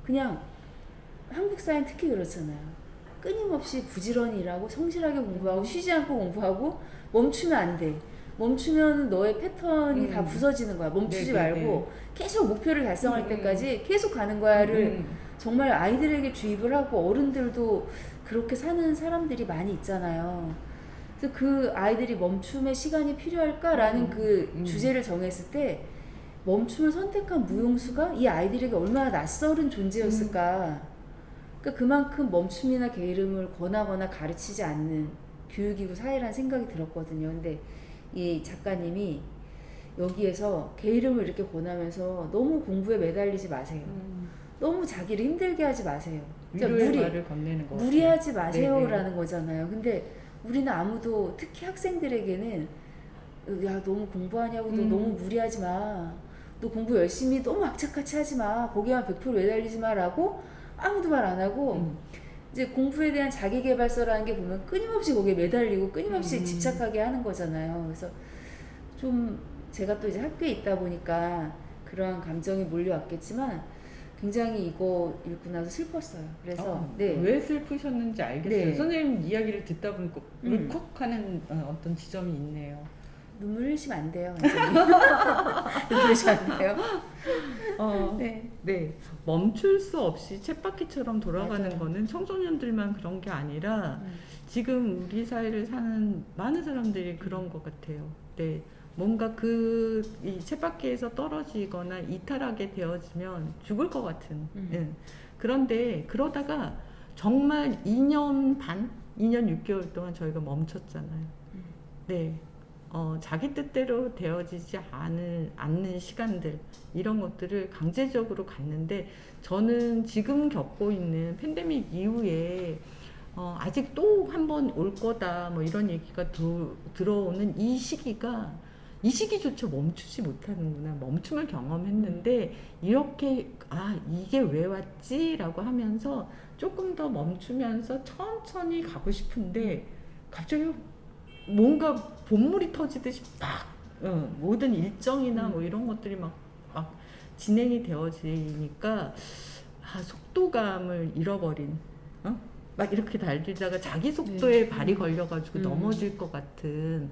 Speaker 2: 그냥 한국 사회는 특히 그렇잖아요. 끊임없이 부지런히 일하고 성실하게 공부하고 쉬지 않고 공부하고 멈추면 안 돼. 멈추면 너의 패턴이 다 부서지는 거야. 멈추지
Speaker 1: 네네네.
Speaker 2: 말고 계속 목표를 달성할 때까지 계속 가는 거야를 정말 아이들에게 주입을 하고 어른들도 그렇게 사는 사람들이 많이 있잖아요. 그래서 그 아이들이 멈춤의 시간이 필요할까라는 그 주제를 정했을 때 멈춤을 선택한 무용수가 이 아이들에게 얼마나 낯설은 존재였을까. 그러니까 그만큼 멈춤이나 게으름을 권하거나 가르치지 않는 교육이고 사회라는 생각이 들었거든요. 근데 이 작가님이 여기에서 게으름을 이렇게 권하면서 너무 공부에 매달리지 마세요. 너무 자기를 힘들게 하지 마세요.
Speaker 1: 위로의 말을 건네는 거
Speaker 2: 무리하지 마세요라는
Speaker 1: 네네.
Speaker 2: 거잖아요. 근데 우리는 아무도 특히 학생들에게는 야 너무 공부하냐고 너 너무 무리하지 마. 너 공부 열심히 너무 악착같이 하지 마. 거기만 100% 매달리지 마라고 아무도 말 안 하고 이제 공부에 대한 자기계발서라는 게 보면 끊임없이 거기에 매달리고 끊임없이 집착하게 하는 거잖아요. 그래서 좀 제가 또 이제 학교에 있다 보니까 그러한 감정이 몰려왔겠지만 굉장히 이거 읽고 나서 슬펐어요. 그래서 네.
Speaker 1: 왜 슬프셨는지 알겠어요.
Speaker 2: 네.
Speaker 1: 선생님 이야기를 듣다 보니까 울컥하는 어떤 지점이 있네요.
Speaker 2: 눈물 흘리시면 안 돼요. 눈물 흘리시면 안 돼요. 네.
Speaker 1: 네, 멈출 수 없이 쳇바퀴처럼 돌아가는
Speaker 2: 맞아요.
Speaker 1: 거는 청소년들만 그런 게 아니라 지금 우리 사회를 사는 많은 사람들이 그런 것 같아요. 네, 뭔가 이 쳇바퀴에서 떨어지거나 이탈하게 되어지면 죽을 것 같은. 예. 그런데 그러다가 정말 2년 반, 2년 6개월 동안 저희가 멈췄잖아요. 네. 자기 뜻대로 되어지지 않는 시간들, 이런 것들을 강제적으로 갔는데, 저는 지금 겪고 있는 팬데믹 이후에 아직 또 한 번 올 거다 뭐 이런 얘기가 들어오는 이 시기조차 멈추지 못하는구나. 멈춤을 경험했는데 이렇게 이게 왜 왔지? 라고 하면서 조금 더 멈추면서 천천히 가고 싶은데 갑자기 뭔가 본물이 터지듯이 모든 일정이나 뭐 이런 것들이 막 진행이 되어지니까 속도감을 잃어버린, 막 이렇게 달리다가 자기 속도에 발이 걸려가지고 넘어질 것 같은,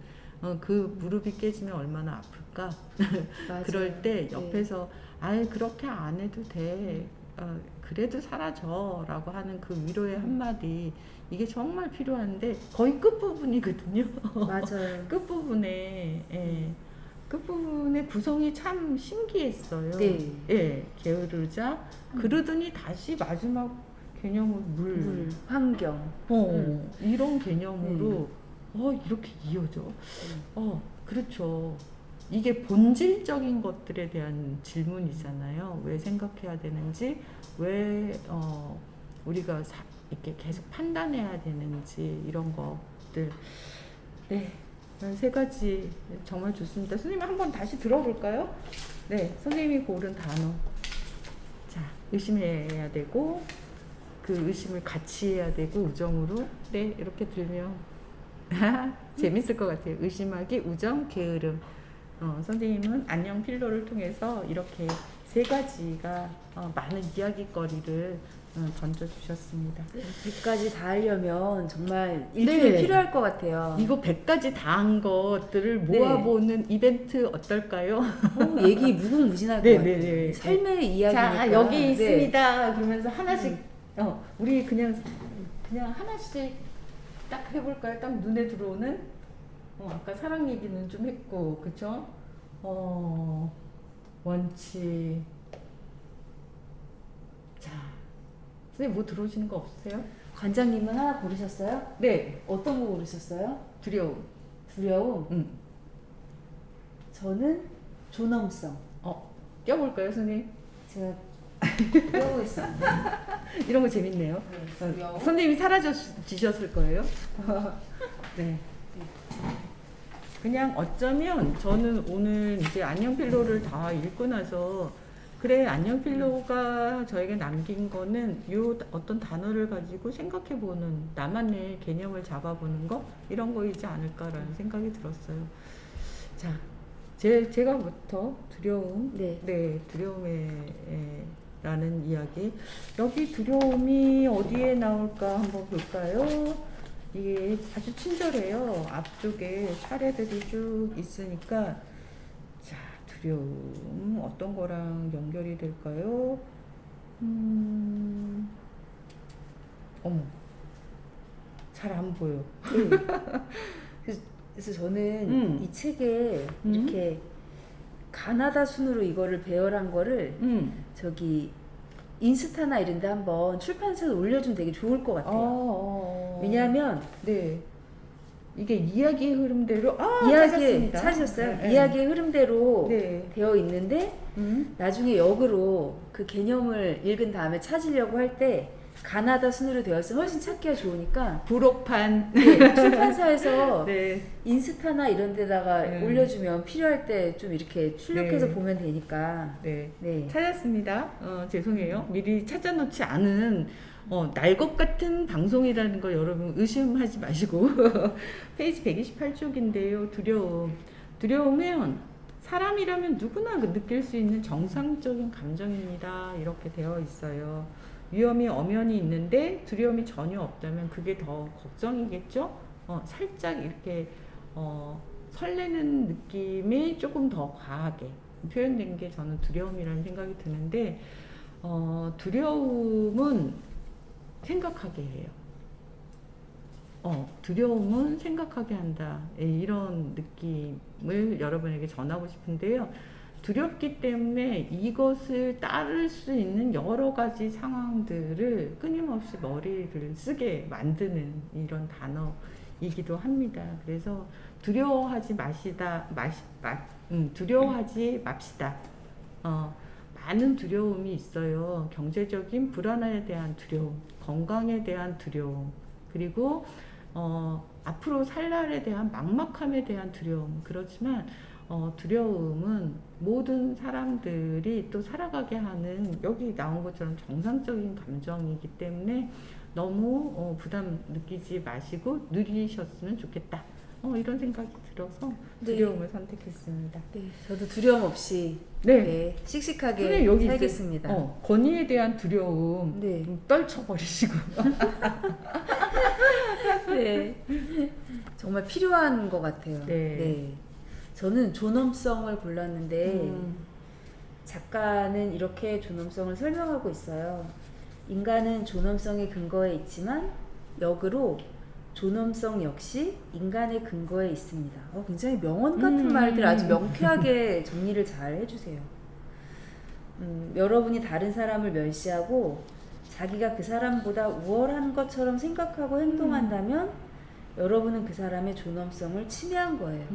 Speaker 1: 그 무릎이 깨지면 얼마나 아플까. 그럴 때 옆에서 그렇게 안 해도 돼, 그래도 사라져 라고 하는 그 위로의 한마디, 이게 정말 필요한데 거의 끝부분이거든요.
Speaker 2: 맞아요.
Speaker 1: 끝부분에 구성이 참 신기했어요.
Speaker 2: 네.
Speaker 1: 예, 게으르자 그러더니 다시 마지막 개념은 물,
Speaker 2: 환경.
Speaker 1: 이런 개념으로 이렇게 이어져. 그렇죠. 이게 본질적인 것들에 대한 질문이잖아요. 왜 생각해야 되는지, 왜 우리가 이렇게 계속 판단해야 되는지, 이런 것들. 네, 세 가지 정말 좋습니다. 선생님 한번 다시 들어볼까요? 네, 선생님이 고른 단어. 자, 의심해야 되고, 그 의심을 같이 해야 되고, 우정으로. 네, 이렇게 들면 재밌을 것 같아요. 의심하기, 우정, 게으름. 선생님은 안녕 필로를 통해서 이렇게 세 가지가 많은 이야기거리를 던져주셨습니다.
Speaker 2: 100가지 다 하려면 정말 일주일 필요할 것 같아요.
Speaker 1: 이거 100가지 다 한 것들을 모아보는 이벤트 어떨까요?
Speaker 2: 얘기 무궁무진할 것 같아요. 삶의 이야기니까.
Speaker 1: 자, 여기 있습니다. 그러면서 하나씩 우리 그냥 하나씩 딱 해볼까요? 딱 눈에 들어오는. 아까 사랑 얘기는 좀 했고, 그쵸? 원칙. 자, 선생님 뭐 들어오시는 거 없으세요?
Speaker 2: 관장님은 하나 고르셨어요?
Speaker 1: 네.
Speaker 2: 어떤 거 고르셨어요?
Speaker 1: 두려움.
Speaker 2: 두려움? 저는 존엄성.
Speaker 1: 껴볼까요, 선생님?
Speaker 2: 제가 껴보고 있습니다.
Speaker 1: 이런 거 재밌네요.
Speaker 2: 두려움.
Speaker 1: 선생님이 사라지셨을 거예요. 네. 그냥 어쩌면 저는 오늘 이제 안녕필로를 다 읽고 나서, 그래, 안녕필로가 저에게 남긴 거는 요 어떤 단어를 가지고 생각해보는, 나만의 개념을 잡아보는 거, 이런 거이지 않을까라는 생각이 들었어요. 자, 제가부터 두려움,
Speaker 2: 네.
Speaker 1: 라는 이야기. 여기 두려움이 어디에 나올까 한번 볼까요? 이게 아주 친절해요. 앞쪽에 사례들이 쭉 있으니까. 자, 두려움 어떤 거랑 연결이 될까요? 어머, 잘 안 보여.
Speaker 2: 네. 그래서 저는 이 책에 이렇게 가나다 순으로 이거를 배열한 거를 저기 인스타나 이런 데 한번 출판사에 올려주면 되게 좋을 것 같아요. 왜냐하면
Speaker 1: 네. 이게 이야기의 흐름대로
Speaker 2: 이야기의
Speaker 1: 찾았습니다.
Speaker 2: 찾으셨어요?
Speaker 1: 네.
Speaker 2: 이야기의 흐름대로
Speaker 1: 네.
Speaker 2: 되어 있는데 나중에 역으로 그 개념을 읽은 다음에 찾으려고 할 때 가나다 순으로 되어 있으면 훨씬 찾기가 좋으니까
Speaker 1: 부록판.
Speaker 2: 네, 출판사에서
Speaker 1: 네.
Speaker 2: 인스타나 이런 데다가 올려주면 필요할 때 좀 이렇게 출력해서
Speaker 1: 네.
Speaker 2: 보면 되니까.
Speaker 1: 네.
Speaker 2: 네.
Speaker 1: 찾았습니다. 죄송해요. 미리 찾아놓지 않은 날 것 같은 방송이라는 거 여러분 의심하지 마시고 페이지 128쪽인데요. 두려움은 사람이라면 누구나 느낄 수 있는 정상적인 감정입니다. 이렇게 되어 있어요. 위험이 엄연히 있는데 두려움이 전혀 없다면 그게 더 걱정이겠죠? 살짝 이렇게 설레는 느낌이 조금 더 과하게 표현된 게 저는 두려움이라는 생각이 드는데 두려움은 생각하게 해요. 두려움은 생각하게 한다. 이런 느낌을 여러분에게 전하고 싶은데요. 두렵기 때문에 이것을 따를 수 있는 여러 가지 상황들을 끊임없이 머리를 쓰게 만드는 이런 단어이기도 합니다. 그래서 두려워하지 두려워하지 맙시다. 많은 두려움이 있어요. 경제적인 불안에 대한 두려움, 건강에 대한 두려움, 그리고 앞으로 살 날에 대한 막막함에 대한 두려움. 그렇지만 두려움은 모든 사람들이 또 살아가게 하는 여기 나온 것처럼 정상적인 감정이기 때문에 너무 부담 느끼지 마시고 누리셨으면 좋겠다. 이런 생각이 들어서 두려움을 선택했습니다.
Speaker 2: 네, 저도 두려움 없이
Speaker 1: 네.
Speaker 2: 씩씩하게
Speaker 1: 여기
Speaker 2: 살겠습니다.
Speaker 1: 권위에 대한 두려움
Speaker 2: 네.
Speaker 1: 좀 떨쳐버리시고.
Speaker 2: 네. 정말 필요한 것 같아요.
Speaker 1: 네.
Speaker 2: 저는 존엄성을 골랐는데 작가는 이렇게 존엄성을 설명하고 있어요. 인간은 존엄성의 근거에 있지만 역으로 존엄성 역시 인간의 근거에 있습니다. 굉장히 명언 같은 말들 아주 명쾌하게 정리를 잘 해주세요. 여러분이 다른 사람을 멸시하고 자기가 그 사람보다 우월한 것처럼 생각하고 행동한다면 여러분은 그 사람의 존엄성을 침해한 거예요.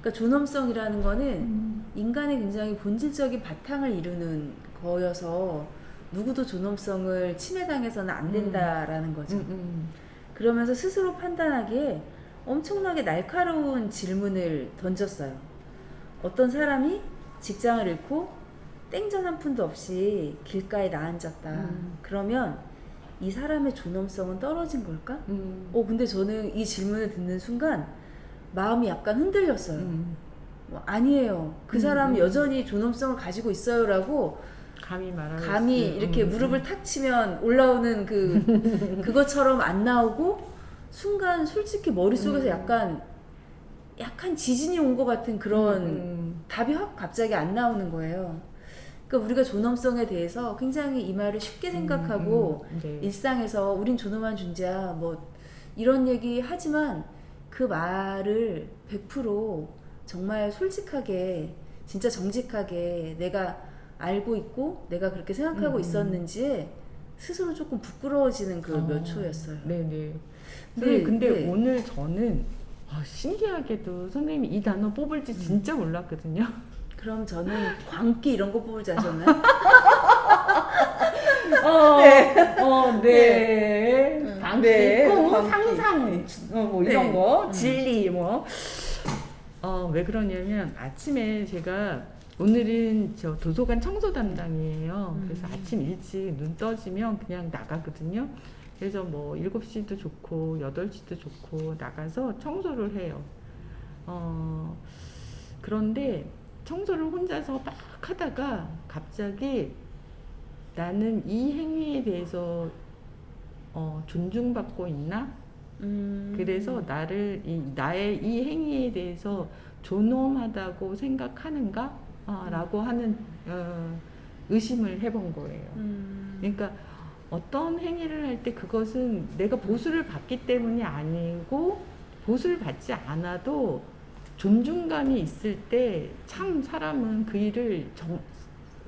Speaker 2: 그러니까 존엄성이라는 거는 인간의 굉장히 본질적인 바탕을 이루는 거여서 누구도 존엄성을 침해당해서는 안 된다라는 거죠. 그러면서 스스로 판단하기에 엄청나게 날카로운 질문을 던졌어요. 어떤 사람이 직장을 잃고 땡전 한 푼도 없이 길가에 나앉았다. 그러면 이 사람의 존엄성은 떨어진 걸까? 근데 저는 이 질문을 듣는 순간 마음이 약간 흔들렸어요. 아니에요. 그 사람은 여전히 존엄성을 가지고 있어요라고 감히 이렇게 무릎을 탁 치면 올라오는 그것처럼 안 나오고 순간 솔직히 머릿속에서 약간 지진이 온 것 같은 그런 답이 확 갑자기 안 나오는 거예요. 그러니까 우리가 존엄성에 대해서 굉장히 이 말을 쉽게 생각하고
Speaker 1: 네.
Speaker 2: 일상에서 우린 존엄한 존재야 뭐 이런 얘기 하지만 그 말을 100% 정말 솔직하게 진짜 정직하게 내가 알고 있고 내가 그렇게 생각하고 있었는지에 스스로 조금 부끄러워지는 그 몇 초였어요.
Speaker 1: 네네.
Speaker 2: 네,
Speaker 1: 근데
Speaker 2: 네.
Speaker 1: 오늘 저는 신기하게도 선생님이 이 단어 뽑을지 진짜 몰랐거든요.
Speaker 2: 그럼 저는 광기 이런 거 뽑을지 아셨나요?
Speaker 1: 네. 방기,
Speaker 2: 네.
Speaker 1: 꿈,
Speaker 2: 광기.
Speaker 1: 상상, 뭐 이런
Speaker 2: 네.
Speaker 1: 거, 진리, 뭐. 왜 그러냐면 아침에 제가 오늘은 저 도서관 청소 담당이에요. 그래서 아침 일찍 눈 떠지면 그냥 나가거든요. 그래서 뭐 7시도 좋고 8시도 좋고 나가서 청소를 해요. 그런데 청소를 혼자서 막 하다가 갑자기 나는 이 행위에 대해서 존중받고 있나? 그래서 나의 이 행위에 대해서 존엄하다고 생각하는가? 라고 하는 의심을 해본 거예요. 그러니까 어떤 행위를 할 때 그것은 내가 보수를 받기 때문이 아니고 보수를 받지 않아도 존중감이 있을 때 참 사람은 그 일을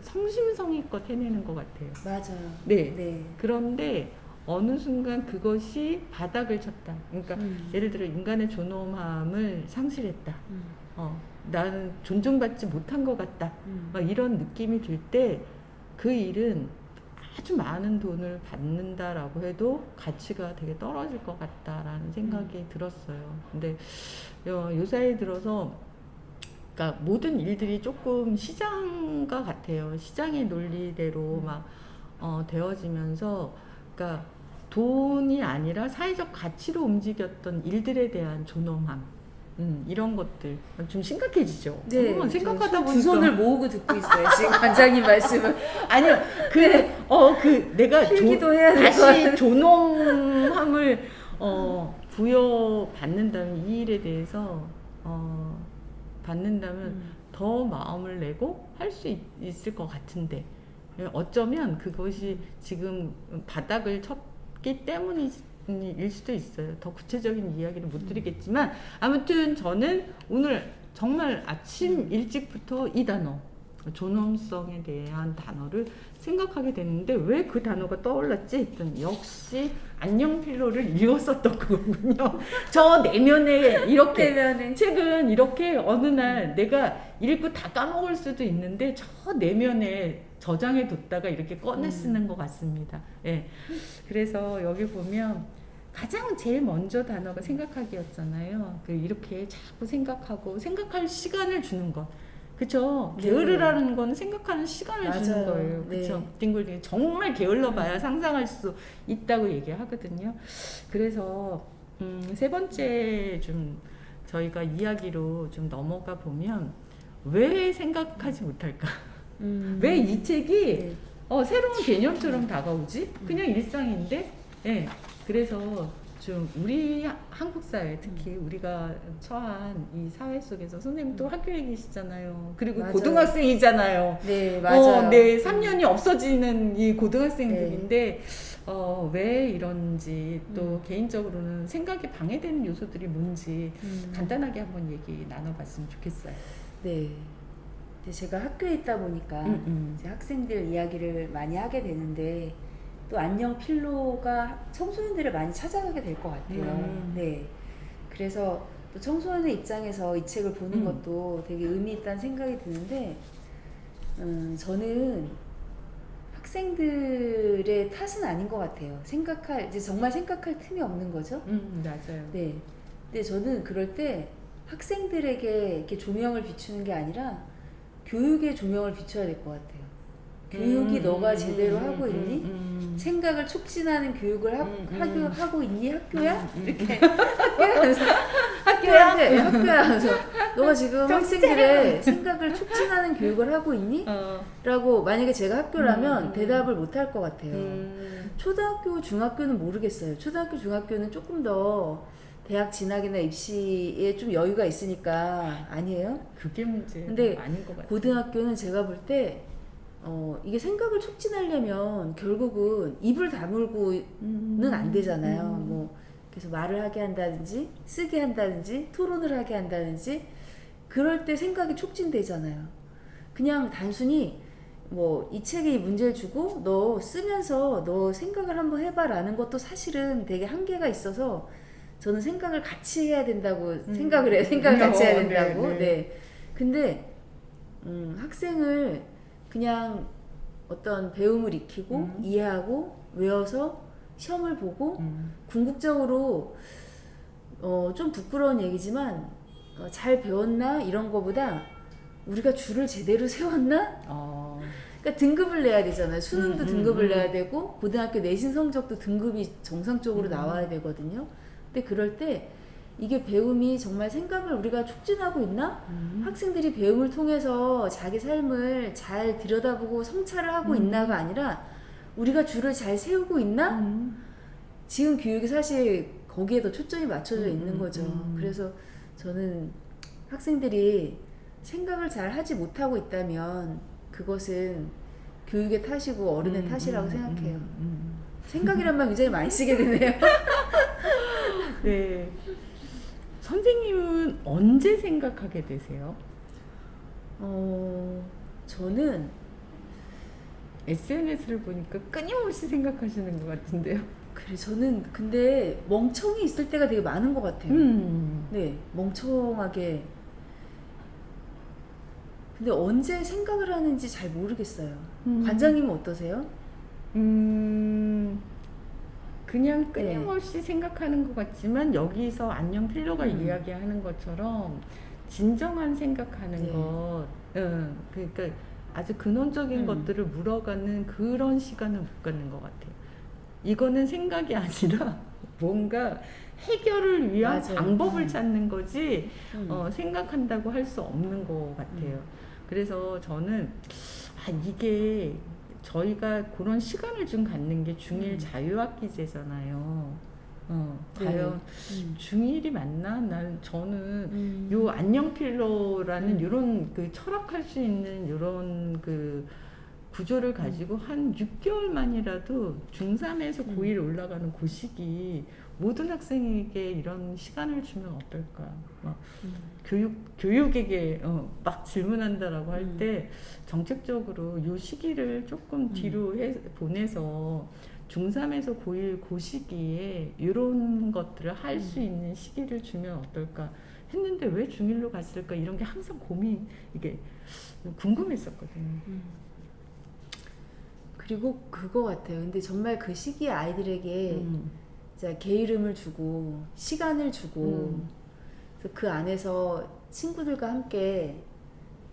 Speaker 1: 성심성의껏 해내는 것 같아요.
Speaker 2: 맞아요.
Speaker 1: 네.
Speaker 2: 네.
Speaker 1: 그런데 어느 순간 그것이 바닥을 쳤다. 그러니까 예를 들어 인간의 존엄함을 상실했다. 나는 존중받지 못한 것 같다. 막 이런 느낌이 들 때 그 일은 아주 많은 돈을 받는다라고 해도 가치가 되게 떨어질 것 같다라는 생각이 들었어요. 근데 요 사이에 들어서 그러니까 모든 일들이 조금 시장과 같아요. 시장의 논리대로 막 되어지면서 그러니까 돈이 아니라 사회적 가치로 움직였던 일들에 대한 존엄함. 이런 것들 좀 심각해지죠.
Speaker 2: 네,
Speaker 1: 생각하다 보니까
Speaker 2: 두 손을 모으고 듣고 있어요. 지금 관장님 말씀을.
Speaker 1: 아니요, 내가
Speaker 2: 필기도 해야 될 것
Speaker 1: 다시
Speaker 2: 같아요.
Speaker 1: 존엄함을 부여받는다면 이 일에 대해서 받는다면 더 마음을 내고 할 수 있을 것 같은데 어쩌면 그것이 지금 바닥을 쳤기 때문일 수도 있어요. 더 구체적인 이야기를 못 드리겠지만 아무튼 저는 오늘 정말 아침 일찍부터 이 단어 존엄성에 대한 단어를 생각하게 됐는데 왜 그 단어가 떠올랐지 했더니 역시 안녕필로를 읽었었던 거군요. 저 내면에 이렇게
Speaker 2: 내면에.
Speaker 1: 책은 이렇게 어느 날 내가 읽고 다 까먹을 수도 있는데 저 내면에 저장해 뒀다가 이렇게 꺼내 쓰는 것 같습니다. 예. 그래서 여기 보면 가장 제일 먼저 단어가 생각하기였잖아요. 이렇게 자꾸 생각하고 생각할 시간을 주는 것. 그쵸? 게으르라는 건 생각하는 시간을 주는
Speaker 2: 맞아요.
Speaker 1: 거예요. 그쵸? 딩글딩 정말 게을러봐야 상상할 수 있다고 얘기하거든요. 그래서 세 번째 좀 저희가 이야기로 좀 넘어가 보면 왜 생각하지 못할까? 왜 이 책이 새로운 개념처럼 다가오지? 그냥 일상인데? 예. 그래서 좀 우리 한국 사회 특히 우리가 처한 이 사회 속에서 선생님 또 학교에 계시잖아요. 그리고
Speaker 2: 맞아요.
Speaker 1: 고등학생이잖아요.
Speaker 2: 네, 맞아요.
Speaker 1: 네, 3년이 없어지는 이 고등학생들인데 왜 이런지 또 개인적으로는 생각에 방해되는 요소들이 뭔지 간단하게 한번 얘기 나눠봤으면 좋겠어요.
Speaker 2: 네. 이제 제가 학교에 있다 보니까 이제 학생들 이야기를 많이 하게 되는데 또 안녕 필로가 청소년들을 많이 찾아가게 될 것 같아요. 네. 그래서 또 청소년의 입장에서 이 책을 보는 것도 되게 의미 있다는 생각이 드는데, 저는 학생들의 탓은 아닌 것 같아요. 이제 정말 생각할 틈이 없는 거죠.
Speaker 1: 맞아요.
Speaker 2: 네. 근데 저는 그럴 때 학생들에게 이렇게 조명을 비추는 게 아니라 교육에 조명을 비춰야 될 것 같아요. 교육이 너가 제대로 하고 있니? 생각을 촉진하는 교육을 하고 있니? 학교야? 이렇게 학교야 하면서 너가 지금 학생들의 생각을 촉진하는 교육을 하고 있니? 라고 만약에 제가 학교라면 대답을 못 할 것 같아요. 초등학교, 중학교는 모르겠어요. 초등학교, 중학교는 조금 더 대학 진학이나 입시에 좀 여유가 있으니까 아니에요?
Speaker 1: 그게 문제
Speaker 2: 근데
Speaker 1: 아닌 것 같아요.
Speaker 2: 고등학교는 제가 볼 때 이게 생각을 촉진하려면 결국은 입을 다물고는 안 되잖아요. 뭐 그래서 말을 하게 한다든지 쓰게 한다든지 토론을 하게 한다든지 그럴 때 생각이 촉진되잖아요. 그냥 단순히 뭐 이 책에 문제를 주고 너 쓰면서 너 생각을 한번 해봐라는 것도 사실은 되게 한계가 있어서 저는 생각을 같이 해야 된다고 생각을 해요. 생각을 같이 해야 된다고. 네. 근데 학생을 그냥 어떤 배움을 익히고 이해하고 외워서 시험을 보고 궁극적으로 좀 부끄러운 얘기지만 잘 배웠나 이런 거보다 우리가 줄을 제대로 세웠나? 그러니까 등급을 내야 되잖아요. 수능도 등급을 내야 되고 고등학교 내신 성적도 등급이 정상적으로 나와야 되거든요. 근데 그럴 때 이게 배움이 정말 생각을 우리가 촉진하고 있나? 학생들이 배움을 통해서 자기 삶을 잘 들여다보고 성찰을 하고 있나가 아니라 우리가 줄을 잘 세우고 있나? 지금 교육이 사실 거기에 더 초점이 맞춰져 있는 거죠. 그래서 저는 학생들이 생각을 잘 하지 못하고 있다면 그것은 교육의 탓이고 어른의 탓이라고 생각해요. 생각이란 말 굉장히 많이 쓰게 되네요.
Speaker 1: 네. 선생님은 언제 생각하게 되세요?
Speaker 2: 저는
Speaker 1: SNS를 보니까 끊임없이 생각하시는 것 같은데요.
Speaker 2: 그래 저는 근데 멍청이 있을 때가 되게 많은 것 같아요. 네, 멍청하게. 근데 언제 생각을 하는지 잘 모르겠어요. 관장님은 어떠세요?
Speaker 1: 그냥 끊임없이 생각하는 것 같지만 여기서 안녕 필로가 이야기하는 것처럼 진정한 생각하는 것, 그러니까 아주 근원적인 것들을 물어가는 그런 시간을 못 갖는 것 같아요. 이거는 생각이 아니라 뭔가 해결을 위한
Speaker 2: 맞아요.
Speaker 1: 방법을 찾는 거지 생각한다고 할 수 없는 것 같아요. 그래서 저는 이게 저희가 그런 시간을 좀 갖는 게 중1 자유학기제잖아요. 과연 중1이 맞나? 저는 요 안녕필로라는 요런 그 철학할 수 있는 요런 그 구조를 가지고 한 6개월만이라도 중3에서 고1 올라가는 그 시기 모든 학생에게 이런 시간을 주면 어떨까? 막 교육에게 막 질문한다라고 할 때 정책적으로 요 시기를 조금 뒤로 보내서 중3에서 고1 그 시기에 이런 것들을 할 수 있는 시기를 주면 어떨까 했는데 왜 중1로 갔을까 이런 게 항상 이게 궁금했었거든요.
Speaker 2: 그리고 그거 같아요. 근데 정말 그 시기에 아이들에게 개 이름을 주고 시간을 주고 그래서 그 안에서 친구들과 함께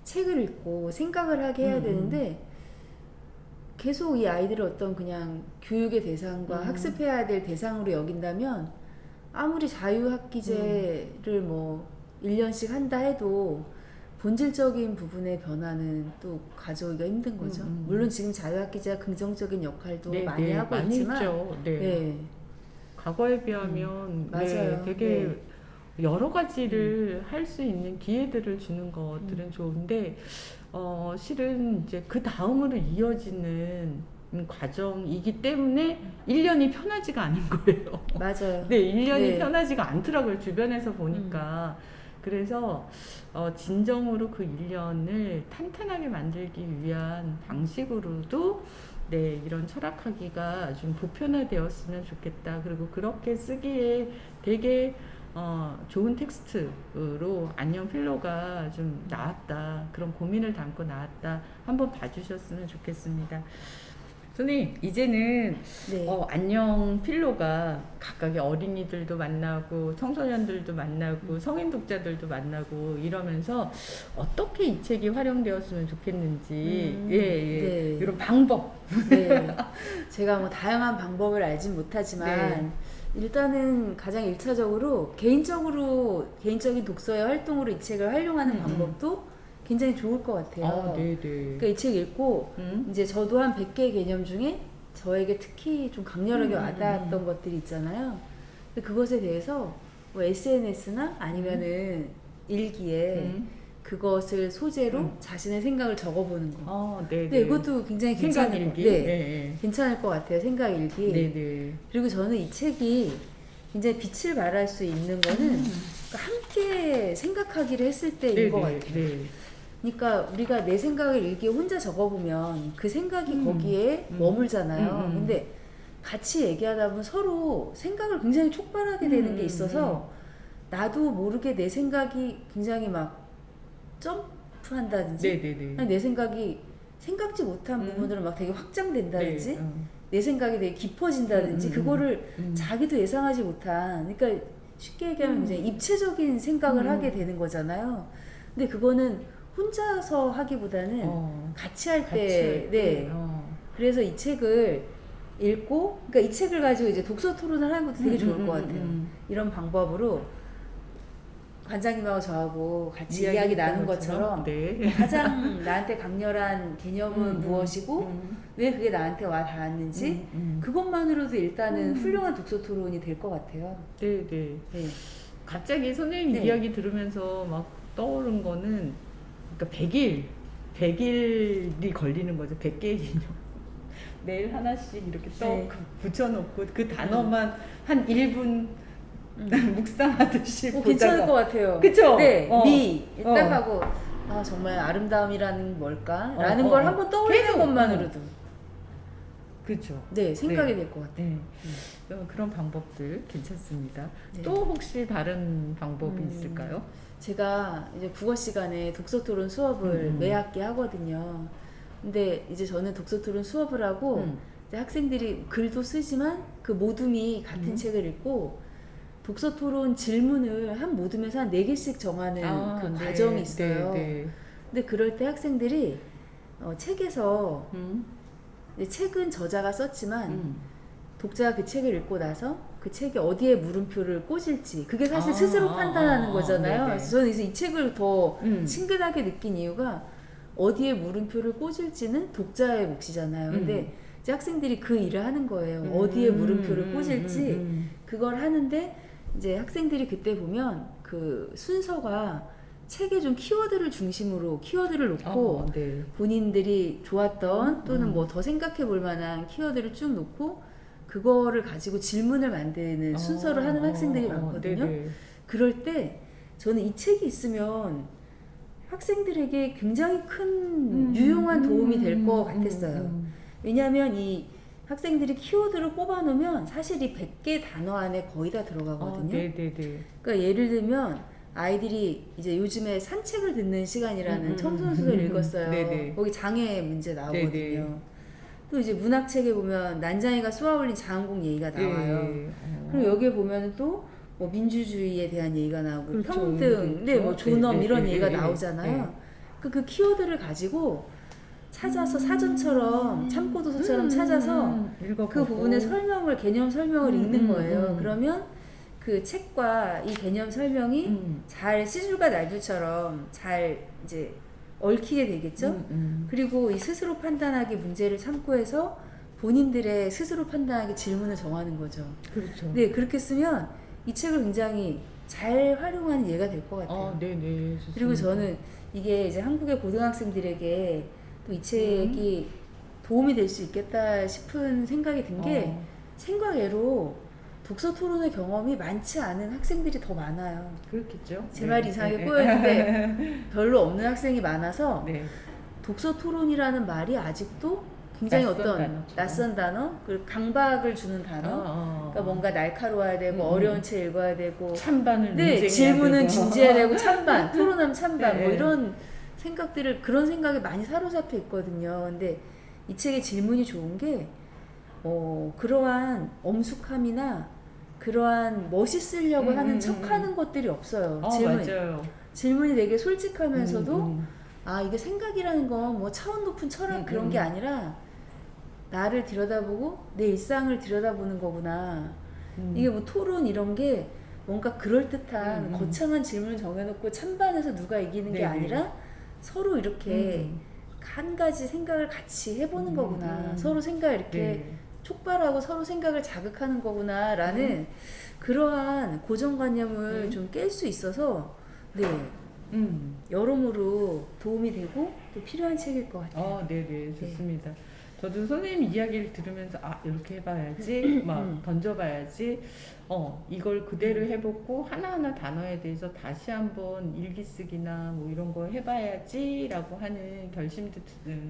Speaker 2: 책을 읽고 생각을 하게 해야 되는데 계속 이 아이들을 어떤 그냥 교육의 대상과 학습해야 될 대상으로 여긴다면 아무리 자유학기제를 뭐 1년씩 한다 해도 본질적인 부분의 변화는 또 가져오기가 힘든 거죠. 물론 지금 자유학기제가 긍정적인 역할도 많이 하고
Speaker 1: 많이
Speaker 2: 있지만
Speaker 1: 있죠. 네. 과거에 비하면
Speaker 2: 맞아요.
Speaker 1: 되게 여러 가지를 할 수 있는 기회들을 주는 것들은 좋은데 실은 이제 그 다음으로 이어지는 과정이기 때문에 1년이 편하지가 않은 거예요.
Speaker 2: 맞아요.
Speaker 1: 네, 1년이
Speaker 2: 네.
Speaker 1: 편하지가 않더라고요. 주변에서 보니까. 그래서 진정으로 그 1년을 탄탄하게 만들기 위한 방식으로도 이런 철학하기가 좀 보편화되었으면 좋겠다. 그리고 그렇게 쓰기에 되게 좋은 텍스트로 안녕 필로가 좀 나왔다. 그런 고민을 담고 나왔다. 한번 봐주셨으면 좋겠습니다. 선생님, 이제는 안녕 필로가 각각의 어린이들도 만나고 청소년들도 만나고 성인 독자들도 만나고 이러면서 어떻게 이 책이 활용되었으면 좋겠는지 이런 방법.
Speaker 2: 제가 뭐 다양한 방법을 알진 못하지만 일단은 가장 1차적으로 개인적인 독서의 활동으로 이 책을 활용하는 방법도 굉장히 좋을 것 같아요. 그러니까 이 책 읽고 이제 저도 한 100개 개념 중에 저에게 특히 좀 강렬하게 와닿았던 것들이 있잖아요. 근데 그것에 대해서 뭐 SNS나 아니면은 일기에 그것을 소재로 자신의 생각을 적어보는 거. 네, 이것도 굉장히 괜찮을 괜찮을 것 같아요. 생각 일기. 그리고 저는 이 책이 굉장히 빛을 발할 수 있는 거는 함께 생각하기를 했을 때인 것 같아요. 그러니까 우리가 내 생각을 일기에 혼자 적어보면 그 생각이 거기에 머물잖아요. 근데 같이 얘기하다 보면 서로 생각을 굉장히 촉발하게 되는 게 있어서 나도 모르게 내 생각이 굉장히 막 점프한다든지 내 생각이 생각지 못한 부분으로 막 되게 확장된다든지 내 생각이 되게 깊어진다든지 그거를 자기도 예상하지 못한 그러니까 쉽게 얘기하면 굉장히 입체적인 생각을 하게 되는 거잖아요. 근데 그거는 혼자서 하기보다는 같이 할 때, 그래서 이 책을 읽고, 그러니까 이 책을 가지고 이제 독서 토론을 하는 것도 되게 좋을 것 같아요. 이런 방법으로 관장님하고 저하고 같이 이야기 나눈 것처럼
Speaker 1: 네.
Speaker 2: 가장 나한테 강렬한 개념은 무엇이고 왜 그게 나한테 와 닿았는지 그것만으로도 일단은 훌륭한 독서 토론이 될 것 같아요.
Speaker 1: 네, 네.
Speaker 2: 네.
Speaker 1: 갑자기 선생님
Speaker 2: 네.
Speaker 1: 이야기 들으면서 막 떠오른 거는 그러니까 100일이 걸리는 거죠. 100개의 개념. 매일 하나씩 이렇게
Speaker 2: 네.
Speaker 1: 붙여놓고 그 단어만 한 1분 묵상하듯이
Speaker 2: 괜찮을
Speaker 1: 보다가.
Speaker 2: 것 같아요.
Speaker 1: 그쵸?
Speaker 2: 네,
Speaker 1: 어.
Speaker 2: 딱 하고 아 정말 아름다움이라는 뭘까? 라는
Speaker 1: 어,
Speaker 2: 걸
Speaker 1: 어.
Speaker 2: 한번 떠올리는
Speaker 1: 계속,
Speaker 2: 것만으로도
Speaker 1: 그렇죠.
Speaker 2: 네 생각이
Speaker 1: 네.
Speaker 2: 될 것 같아요.
Speaker 1: 네. 그런 방법들 괜찮습니다.
Speaker 2: 네.
Speaker 1: 또 혹시 다른 방법이 있을까요?
Speaker 2: 제가 이제 국어 시간에 독서 토론 수업을 매 학기 하거든요. 근데 이제 저는 독서 토론 수업을 하고 이제 학생들이 글도 쓰지만 그 모둠이 같은 책을 읽고 독서 토론 질문을 한 모둠에서 한 4개씩 정하는 그
Speaker 1: 네,
Speaker 2: 과정이 있어요.
Speaker 1: 네,
Speaker 2: 근데 그럴 때 학생들이 책에서
Speaker 1: 네.
Speaker 2: 이제 책은 저자가 썼지만 독자가 그 책을 읽고 나서 그 책에 어디에 물음표를 꽂을지 그게 사실 스스로 판단하는 거잖아요.
Speaker 1: 네네.
Speaker 2: 그래서 저는 이제 이 책을 더
Speaker 1: 음.
Speaker 2: 친근하게 느낀 이유가 어디에 물음표를 꽂을지는 독자의 몫이잖아요. 근데 이제 학생들이 그 일을 하는 거예요. 어디에 물음표를 꽂을지 그걸 하는데 이제 학생들이 그때 보면 그 순서가 책에 좀 키워드를 중심으로 키워드를 놓고
Speaker 1: 네.
Speaker 2: 본인들이 좋았던 또는 뭐 더 생각해 볼 만한 키워드를 쭉 놓고 그거를 가지고 질문을 만드는 순서를 하는 학생들이 많거든요.
Speaker 1: 네네.
Speaker 2: 그럴 때 저는 이 책이 있으면 학생들에게 굉장히 큰 유용한 도움이 될 것 같았어요. 왜냐하면 이 학생들이 키워드를 뽑아놓으면 사실 이 100개 단어 안에 거의 다 들어가거든요.
Speaker 1: 네네네.
Speaker 2: 그러니까 예를 들면 아이들이 이제 요즘에 산책을 듣는 시간이라는 청소년소설 읽었어요.
Speaker 1: 네네.
Speaker 2: 거기 장애 문제 나오거든요.
Speaker 1: 네네.
Speaker 2: 또 이제 문학책에 보면 난장이가 쏘아올린 장항공 얘기가 나와요.
Speaker 1: 네.
Speaker 2: 그리고 여기에 보면 또 뭐 민주주의에 대한 얘기가 나오고
Speaker 1: 그렇죠.
Speaker 2: 평등,
Speaker 1: 그렇죠.
Speaker 2: 네, 뭐 존엄
Speaker 1: 네,
Speaker 2: 이런
Speaker 1: 네,
Speaker 2: 얘기가
Speaker 1: 네,
Speaker 2: 나오잖아요.
Speaker 1: 네.
Speaker 2: 그 키워드를 가지고 찾아서 사전처럼 참고도서처럼 찾아서
Speaker 1: 읽어보고.
Speaker 2: 그 부분의 설명을 개념 설명을 읽는 거예요. 그러면 그 책과 이 개념 설명이 잘 시줄과 날줄처럼 잘 이제 얽히게 되겠죠. 그리고 이 스스로 판단하기 문제를 참고해서 본인들의 스스로 판단하기 질문을 정하는 거죠.
Speaker 1: 그렇죠.
Speaker 2: 네, 그렇게 쓰면 이 책을 굉장히 잘 활용하는 예가 될 것 같아요.
Speaker 1: 네네. 좋습니다.
Speaker 2: 그리고 저는 이게 이제 한국의 고등학생들에게 또 이 책이 도움이 될 수 있겠다 싶은 생각이 든 게 생각외로 독서 토론의 경험이 많지 않은 학생들이 더 많아요.
Speaker 1: 그렇겠죠.
Speaker 2: 제 말이 이상하게 꼬였는데 별로 없는 학생이 많아서
Speaker 1: 네.
Speaker 2: 독서 토론이라는 말이 아직도 굉장히
Speaker 1: 낯선
Speaker 2: 어떤
Speaker 1: 단어처럼.
Speaker 2: 낯선 단어, 그리고 강박을 주는 단어, 그러니까 뭔가 날카로워야 되고 어려운 책 읽어야 되고
Speaker 1: 찬반을
Speaker 2: 네,
Speaker 1: 논쟁해야
Speaker 2: 질문은
Speaker 1: 되고.
Speaker 2: 진지해야 되고 찬반, 토론하면 찬반
Speaker 1: 네.
Speaker 2: 뭐 이런 생각들을 그런 생각에 많이 사로잡혀 있거든요. 근데 이 책의 질문이 좋은 게 그러한 엄숙함이나 그러한 멋있으려고 하는 척하는 것들이 없어요.
Speaker 1: 맞아요.
Speaker 2: 질문이 되게 솔직하면서도 아 이게 생각이라는 건 뭐 차원 높은 철학 그런 게 아니라 나를 들여다보고 내 일상을 들여다보는 거구나. 이게 뭐 토론 이런 게 뭔가 그럴듯한 거창한 질문을 정해놓고 찬반에서 누가 이기는 게
Speaker 1: 네네.
Speaker 2: 아니라 서로 이렇게 한 가지 생각을 같이 해보는 거구나. 서로 생각을 이렇게
Speaker 1: 네.
Speaker 2: 촉발하고 서로 생각을 자극하는 거구나라는 그러한 고정관념을 좀 깰 수 있어서 네 여러모로 도움이 되고 또 필요한 책일 것 같아요.
Speaker 1: 네네. 좋습니다. 저도 선생님 이야기를 들으면서 이렇게 해봐야지 막 던져봐야지 이걸 그대로 해보고 하나하나 단어에 대해서 다시 한번 일기 쓰기나 뭐 이런 거 해봐야지 라고 하는 결심도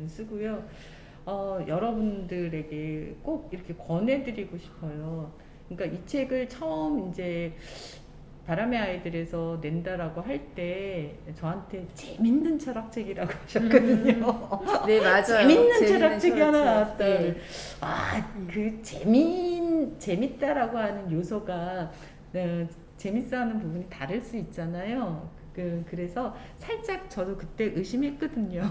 Speaker 1: 쓰고요. 여러분들에게 꼭 이렇게 권해드리고 싶어요. 그러니까 이 책을 처음 이제 바람의 아이들에서 낸다라고 할 때 저한테 재밌는 철학책이라고 하셨거든요.
Speaker 2: 네 맞아요.
Speaker 1: 재밌는 철학책이 하나 나왔다.
Speaker 2: 네.
Speaker 1: 그 재밌다라고 하는 요소가 재밌어하는 부분이 다를 수 있잖아요. 그래서 살짝 저도 그때 의심했거든요.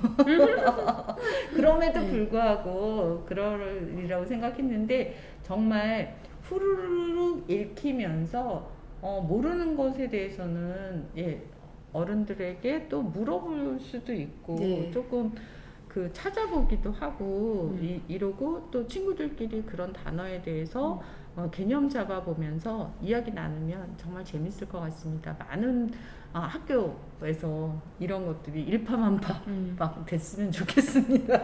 Speaker 1: 그럼에도 불구하고 그러리라고 생각했는데 정말 후루룩 읽히면서 모르는 것에 대해서는 어른들에게 또 물어볼 수도 있고
Speaker 2: 네.
Speaker 1: 조금 그 찾아보기도 하고 이러고 또 친구들끼리 그런 단어에 대해서 개념 잡아보면서 이야기 나누면 정말 재밌을 것 같습니다. 많은 학교에서 이런 것들이 일파만파 막 됐으면 좋겠습니다.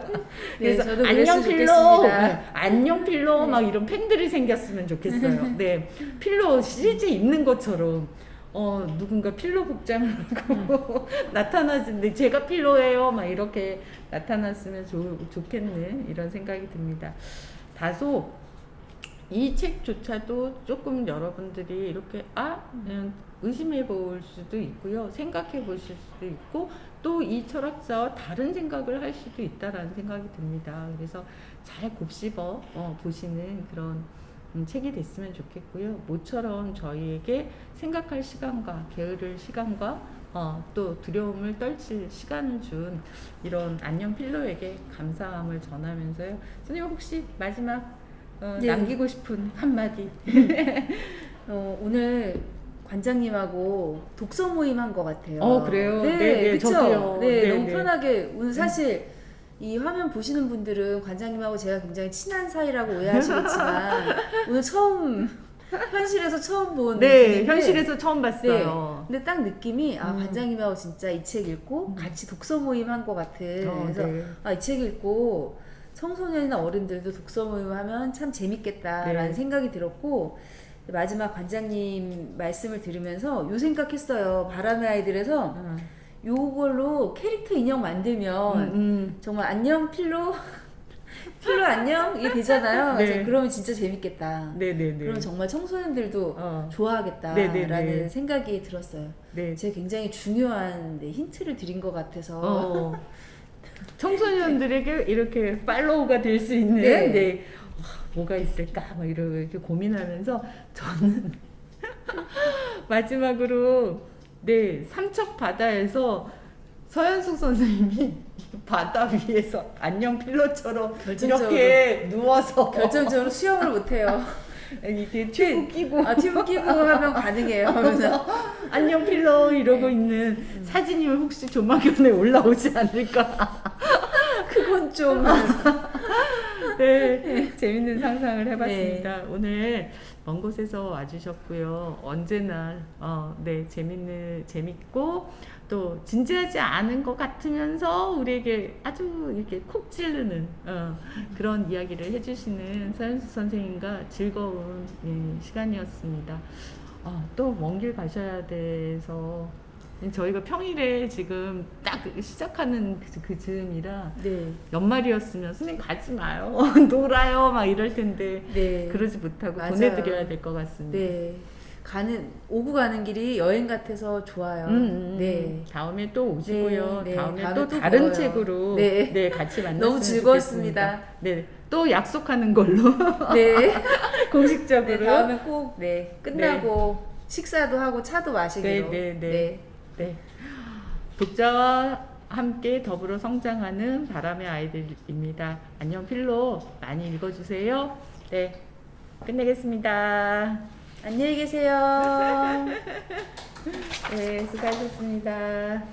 Speaker 2: 네, 저도
Speaker 1: 안녕
Speaker 2: 그랬으면
Speaker 1: 필로,
Speaker 2: 좋겠습니다.
Speaker 1: 안녕 필로 막 이런 팬들이 생겼으면 좋겠어요. 네, 필로 실제 있는 것처럼 누군가 필로 복장을 하고 나타나는데 제가 필로예요 막 이렇게 나타났으면 좋겠네 이런 생각이 듭니다. 다소 이 책조차도 조금 여러분들이 이렇게 의심해 볼 수도 있고요, 생각해 보실 수도 있고 또 이 철학자와 다른 생각을 할 수도 있다라는 생각이 듭니다. 그래서 잘 곱씹어 보시는 그런 책이 됐으면 좋겠고요. 모처럼 저희에게 생각할 시간과 게으를 시간과 또 두려움을 떨칠 시간을 준 이런 안녕 필로에게 감사함을 전하면서요. 선생님 혹시 마지막
Speaker 2: 네.
Speaker 1: 남기고 싶은 한마디?
Speaker 2: 오늘 관장님하고 독서 모임 한 것 같아요.
Speaker 1: 그래요?
Speaker 2: 네,
Speaker 1: 네,
Speaker 2: 그쵸?
Speaker 1: 저도요.
Speaker 2: 네,
Speaker 1: 네,
Speaker 2: 너무
Speaker 1: 네.
Speaker 2: 편하게 오늘 사실 이 화면 보시는 분들은 관장님하고 제가 굉장히 친한 사이라고 오해하시겠지만 오늘 처음 현실에서 처음 본
Speaker 1: 네,
Speaker 2: 분인데
Speaker 1: 현실에서 처음 봤어요.
Speaker 2: 근데 딱 느낌이 관장님하고 진짜 이 책 읽고 같이 독서 모임 한 것 같은. 그래서
Speaker 1: 네.
Speaker 2: 이 책 읽고 청소년이나 어른들도 독서 모임 하면 참 재밌겠다라는
Speaker 1: 네.
Speaker 2: 생각이 들었고, 마지막 관장님 말씀을 들으면서 요 생각했어요. 바람의 아이들에서 요걸로 캐릭터 인형 만들면 정말 안녕 필로 필로 안녕 이게 되잖아요.
Speaker 1: 네.
Speaker 2: 그래서 그러면 진짜 재밌겠다.
Speaker 1: 네네네.
Speaker 2: 그러면 정말 청소년들도 좋아하겠다라는
Speaker 1: 네네네.
Speaker 2: 생각이 들었어요.
Speaker 1: 네.
Speaker 2: 제가 굉장히 중요한 힌트를 드린 것 같아서.
Speaker 1: 청소년들에게 이렇게 팔로우가 될 수 있는
Speaker 2: 네.
Speaker 1: 뭐가 있을까 막 이렇게 고민하면서 저는 마지막으로 삼척 바다에서 서현숙 선생님이 바다 위에서 안녕 필로처럼
Speaker 2: 결정적으로.
Speaker 1: 이렇게 누워서
Speaker 2: 결정적으로 수영을 못해요.
Speaker 1: 이렇게 튜브 끼고
Speaker 2: 튜브 끼고 하면 가능해요. 하면서
Speaker 1: 안녕 필로 이러고 있는 사진이 혹시 조만간에 올라오지 않을까.
Speaker 2: 그건 좀
Speaker 1: 네, 재밌는 상상을 해봤습니다. 오늘 먼 곳에서 와주셨고요. 언제나 재밌고 또 진지하지 않은 것 같으면서 우리에게 아주 이렇게 콕 찌르는 그런 이야기를 해주시는 서현숙 선생님과 즐거운 시간이었습니다. 또 먼 길 가셔야 돼서 저희가 평일에 지금 딱 시작하는 그 즈음이라 연말이었으면 선생님 가지 마요 놀아요 막 이럴 텐데 그러지 못하고
Speaker 2: 맞아요.
Speaker 1: 보내드려야 될 것 같습니다.
Speaker 2: 오고 가는 길이 여행 같아서 좋아요.
Speaker 1: 다음에 또 오시고요. 다음에 또
Speaker 2: 또
Speaker 1: 다른
Speaker 2: 배워요.
Speaker 1: 책으로 같이 만났으면
Speaker 2: 너무 즐거웠습니다.
Speaker 1: 좋겠습니다. 또 약속하는 걸로 공식적으로
Speaker 2: 다음에 꼭 끝나고 식사도 하고 차도 마시기로.
Speaker 1: 독자와 함께 더불어 성장하는 바람의 아이들입니다. 안녕 필로 많이 읽어주세요. 끝내겠습니다.
Speaker 2: 안녕히 계세요.
Speaker 1: 수고하셨습니다.